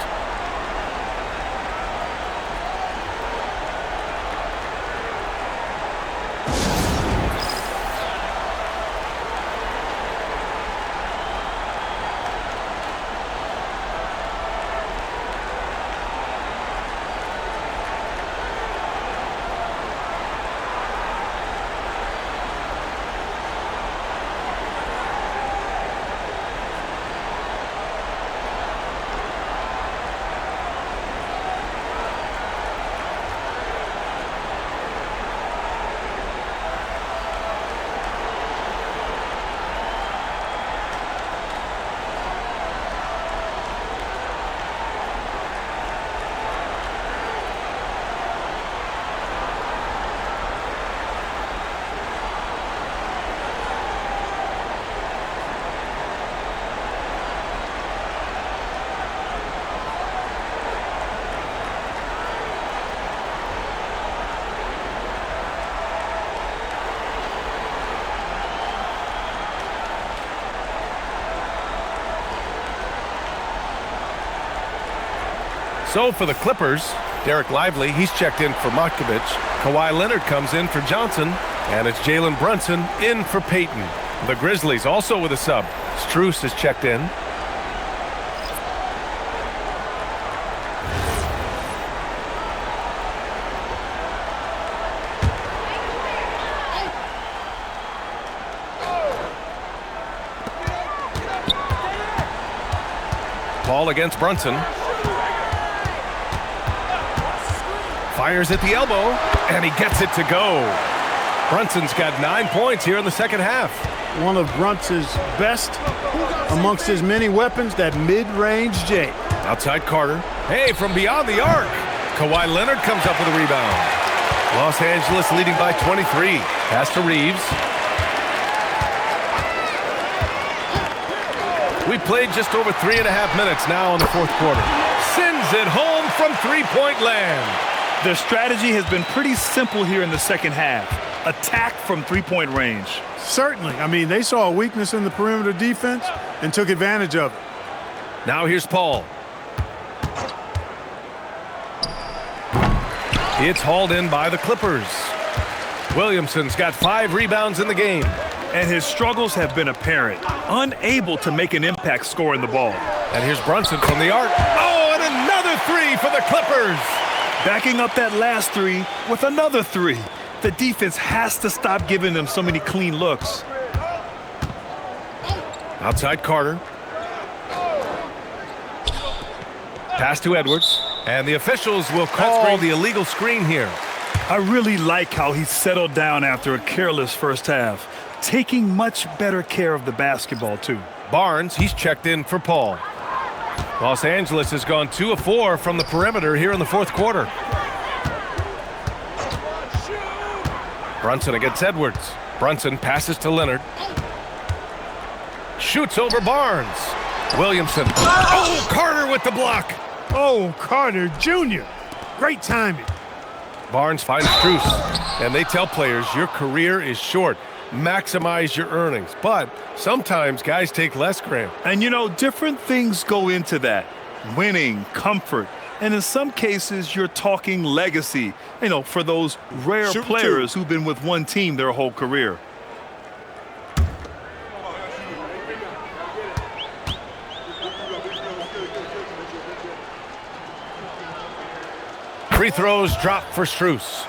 So for the Clippers, Derek Lively, he's checked in for Markovic. Kawhi Leonard comes in for Johnson. And it's Jalen Brunson in for Payton. The Grizzlies also with a sub. Strus is checked in. Paul against Brunson. Fires at the elbow, and he gets it to go. Brunson's got 9 points here in the second half. One of Brunson's best amongst his many weapons, that mid-range J. Outside Carter. Hey, from beyond the arc. Kawhi Leonard comes up with a rebound. Los Angeles leading by 23. Pass to Reeves. We played just over 3.5 minutes now in the fourth quarter. Sends it home from three-point land. Their strategy has been pretty simple here in the second half. Attack from three-point range. Certainly. I mean, they saw a weakness in the perimeter defense and took advantage of it. Now here's Paul. It's hauled in by the Clippers. Williamson's got 5 rebounds in the game. And his struggles have been apparent. Unable to make an impact scoring the ball. And here's Brunson from the arc. Oh, and another 3 for the Clippers. Backing up that last 3 with another 3. The defense has to stop giving them so many clean looks. Outside Carter. Pass to Edwards. And the officials will call the illegal screen here. I really like how he settled down after a careless first half. Taking much better care of the basketball, too. Barnes, he's checked in for Paul. Los Angeles has gone 2 of 4 from the perimeter here in the fourth quarter. Brunson against Edwards. Brunson passes to Leonard. Shoots over Barnes. Williamson. Oh, Carter with the block. Oh, Carter Jr. Great timing. Barnes finds Strus. And they tell players, your career is short. Maximize your earnings. But sometimes guys take less, Grant. And, you know, different things go into that. Winning, comfort, and in some cases, you're talking legacy, you know, for those rare players who've been with one team their whole career. Free throws drop for Strus.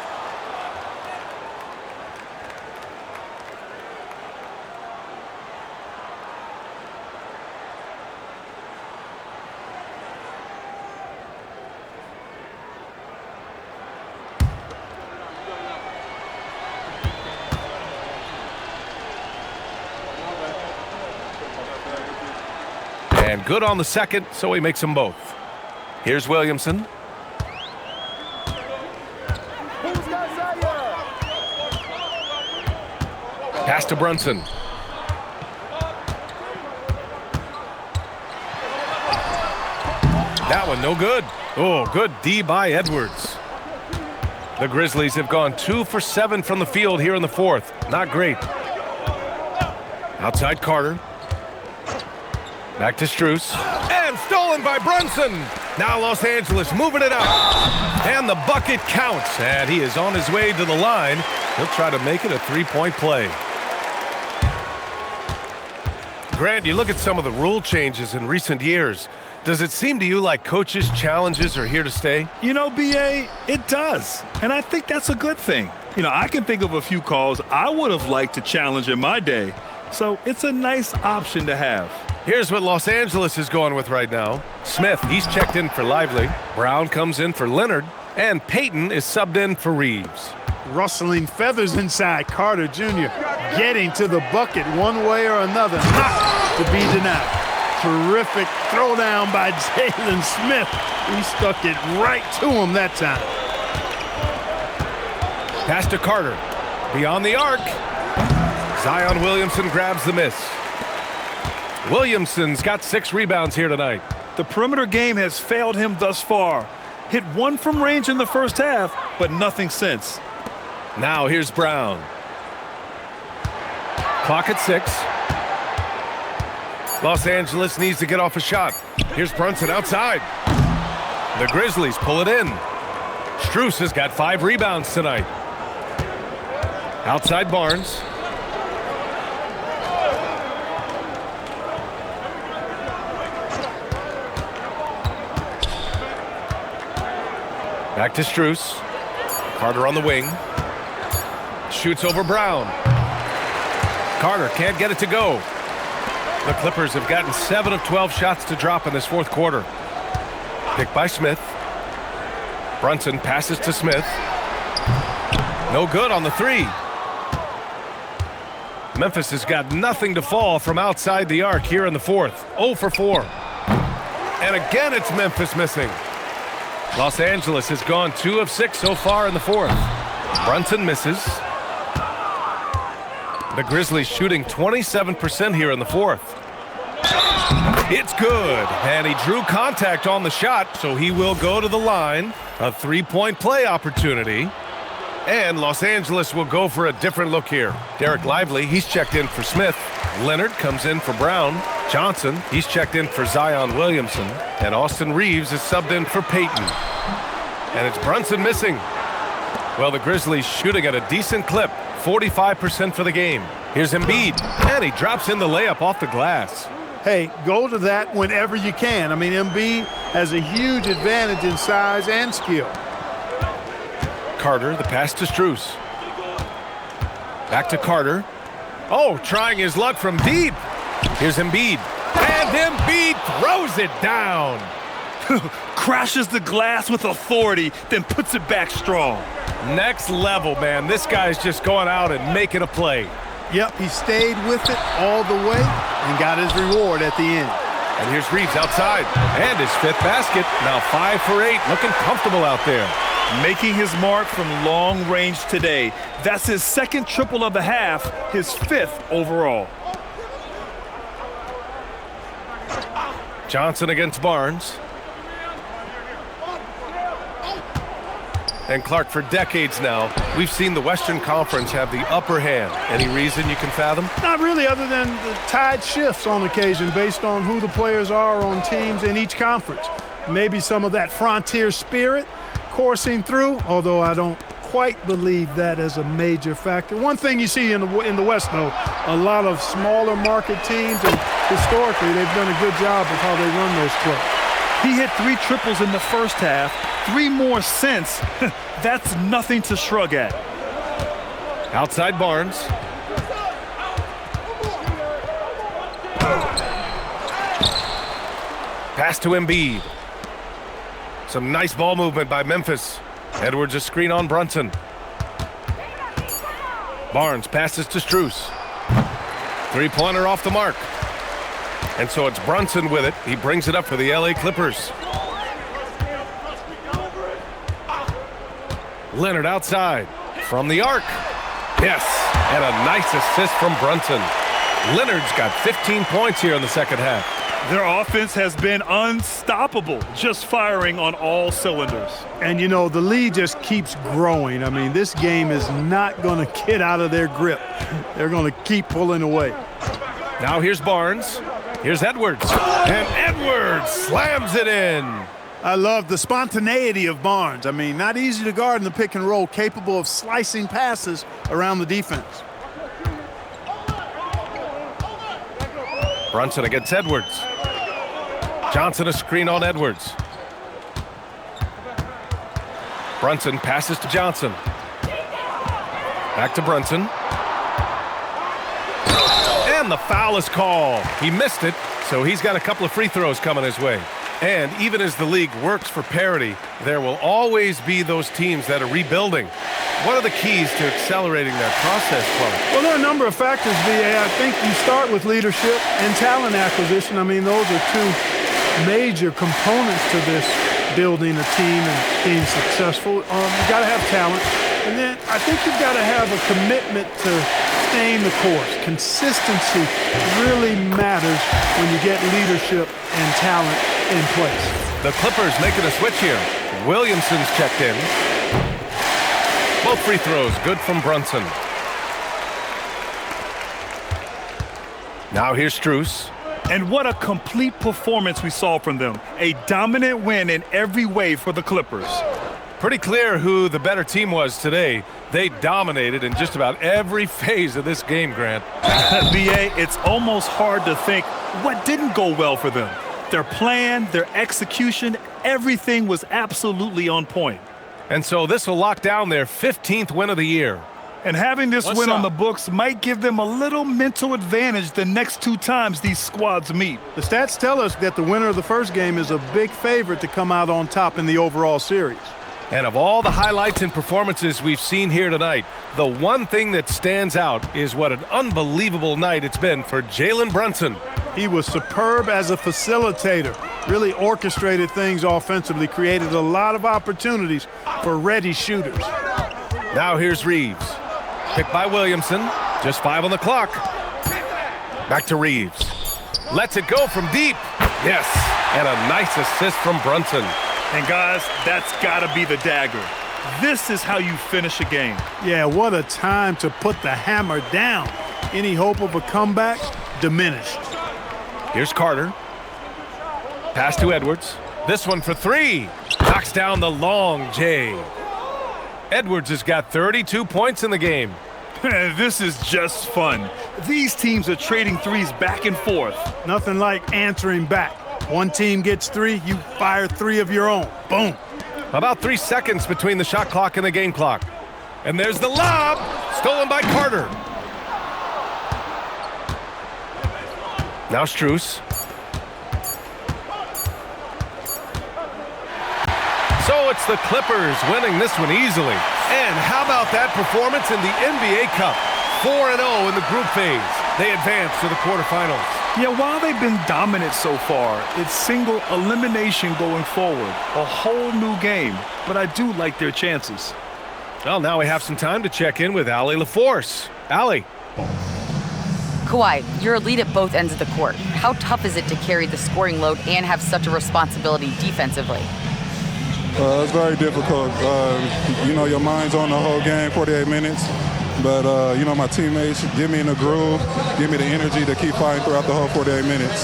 And good on the second, so he makes them both. Here's Williamson. Pass to Brunson. That one no good. Oh, good D by Edwards. The Grizzlies have gone 2 for 7 from the field here in the fourth. Not great. Outside Carter. Back to Strus. And stolen by Brunson. Now Los Angeles moving it up. And the bucket counts. And he is on his way to the line. He'll try to make it a three-point play. Grant, you look at some of the rule changes in recent years. Does it seem to you like coaches' challenges are here to stay? You know, B.A., it does. And I think that's a good thing. You know, I can think of a few calls I would have liked to challenge in my day. So it's a nice option to have. Here's what Los Angeles is going with right now. Smith, he's checked in for Lively. Brown comes in for Leonard. And Payton is subbed in for Reeves. Rustling feathers inside. Carter Jr. getting to the bucket one way or another. Not to be denied. Terrific throwdown by Jalen Smith. He stuck it right to him that time. Pass to Carter. Beyond the arc. Zion Williamson grabs the miss. Williamson's got 6 rebounds here tonight. The perimeter game has failed him thus far. Hit 1 from range in the first half, but nothing since. Now here's Brown. Clock at 6. Los Angeles needs to get off a shot. Here's Brunson outside. The Grizzlies pull it in. Strus has got 5 rebounds tonight. Outside Barnes. Back to Strus. Carter on the wing. Shoots over Brown. Carter can't get it to go. The Clippers have gotten 7 of 12 shots to drop in this fourth quarter. Picked by Smith. Brunson passes to Smith. No good on the 3. Memphis has got nothing to fall from outside the arc here in the fourth. 0 for 4. And again it's Memphis missing. Los Angeles has gone 2 of 6 so far in the fourth. Brunson misses. The Grizzlies shooting 27% here in the fourth. It's good, and he drew contact on the shot, so he will go to the line. A 3-point play opportunity. And Los Angeles will go for a different look here. Derek Lively, he's checked in for Smith. Leonard comes in for Brown. Johnson, he's checked in for Zion Williamson. And Austin Reeves is subbed in for Payton. And it's Brunson missing. Well, the Grizzlies shooting at a decent clip. 45% for the game. Here's Embiid, and he drops in the layup off the glass. Hey, go to that whenever you can. I mean, Embiid has a huge advantage in size and skill. Carter, the pass to Strus. Back to Carter. Oh, trying his luck from deep. Here's Embiid. And Embiid throws it down. Crashes the glass with authority, then puts it back strong. Next level, man. This guy's just going out and making a play. Yep, he stayed with it all the way and got his reward at the end. And here's Reeves outside. And his 5th basket. Now 5 for 8. Looking comfortable out there. Making his mark from long range today. That's his 2nd triple of the half, his 5th overall. Johnson against Barnes. And Clark, for decades now, we've seen the Western Conference have the upper hand. Any reason you can fathom? Not really, other than the tide shifts on occasion based on who the players are on teams in each conference. Maybe some of that frontier spirit coursing through, although I don't quite believe that as a major factor. One thing you see in the West, though, a lot of smaller market teams, and historically they've done a good job of how they run those clubs. He hit 3 triples in the first half, 3 more since. That's nothing to shrug at. Outside Barnes. Pass to Embiid. Some nice ball movement by Memphis. Edwards a screen on Brunson. Barnes passes to Strus. 3-pointer off the mark. And so it's Brunson with it. He brings it up for the LA Clippers. Leonard outside. From the arc. Yes. And a nice assist from Brunson. Leonard's got 15 points here in the second half. Their offense has been unstoppable, just firing on all cylinders. And, you know, the lead just keeps growing. I mean, this game is not going to get out of their grip. They're going to keep pulling away. Now here's Barnes. Here's Edwards. And Edwards slams it in. I love the spontaneity of Barnes. I mean, not easy to guard in the pick and roll, capable of slicing passes around the defense. Brunson against Edwards. Johnson a screen on Edwards. Brunson passes to Johnson. Back to Brunson. And the foul is called. He missed it, so he's got a couple of free throws coming his way. And even as the league works for parity, there will always be those teams that are rebuilding. What are the keys to accelerating that process, Clark? Well, there are a number of factors, VA. I think you start with leadership and talent acquisition. I mean, those are 2 major components to this building a team and being successful. You got to have talent. And then I think you've got to have a commitment to staying the course. Consistency really matters when you get leadership and talent in place. The Clippers making a switch here. Williamson's checked in. Both free throws good from Brunson. Now here's Strus. And what a complete performance we saw from them. A dominant win in every way for the Clippers. Pretty clear who the better team was today. They dominated in just about every phase of this game, Grant. BA, it's almost hard to think what didn't go well for them. Their plan, their execution, everything was absolutely on point. And so this will lock down their 15th win of the year. And having this win on the books might give them a little mental advantage the next 2 times these squads meet. The stats tell us that the winner of the first game is a big favorite to come out on top in the overall series. And of all the highlights and performances we've seen here tonight, the one thing that stands out is what an unbelievable night it's been for Jalen Brunson. He was superb as a facilitator, really orchestrated things offensively, created a lot of opportunities for ready shooters. Now here's Reeves. Picked by Williamson. Just 5 on the clock. Back to Reeves. Lets it go from deep. Yes, and a nice assist from Brunson. And guys, that's got to be the dagger. This is how you finish a game. Yeah, what a time to put the hammer down. Any hope of a comeback diminished. Here's Carter. Pass to Edwards. This one for 3. Knocks down the long J. Edwards has got 32 points in the game. This is just fun. These teams are trading threes back and forth. Nothing like answering back. One team gets 3, you fire 3 of your own. Boom. About 3 seconds between the shot clock and the game clock. And there's the lob, stolen by Carter. Now Strus. So it's the Clippers winning this one easily. And how about that performance in the NBA Cup? 4-0 in the group phase. They advance to the quarterfinals. Yeah, while they've been dominant so far, it's single elimination going forward. A whole new game, but I do like their chances. Well, now we have some time to check in with Allie LaForce. Allie. Kawhi, you're a lead at both ends of the court. How tough is it to carry the scoring load and have such a responsibility defensively? It's very difficult. Your mind's on the whole game, 48 minutes. But, my teammates get me in the groove, give me the energy to keep fighting throughout the whole 48 minutes.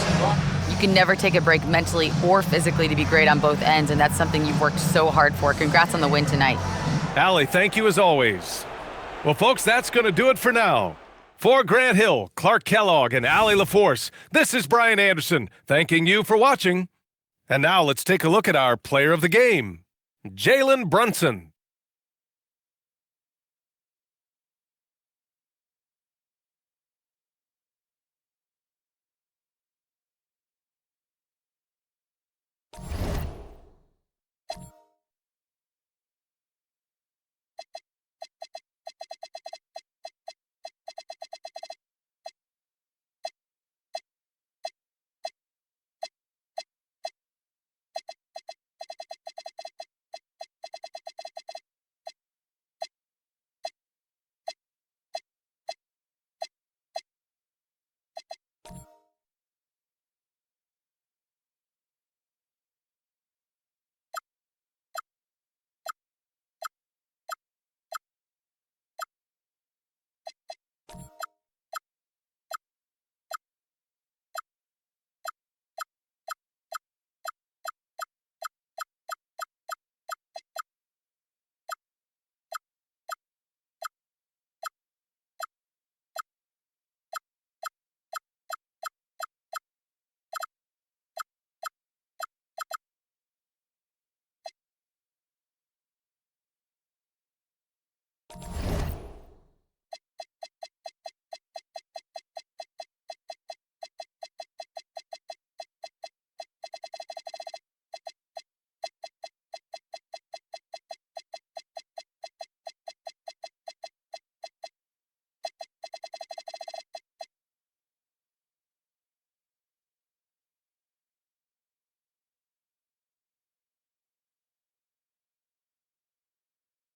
You can never take a break mentally or physically to be great on both ends, and that's something you've worked so hard for. Congrats on the win tonight. Allie, thank you as always. Well, folks, that's going to do it for now. For Grant Hill, Clark Kellogg, and Allie LaForce, this is Brian Anderson, thanking you for watching. And now let's take a look at our player of the game, Jalen Brunson.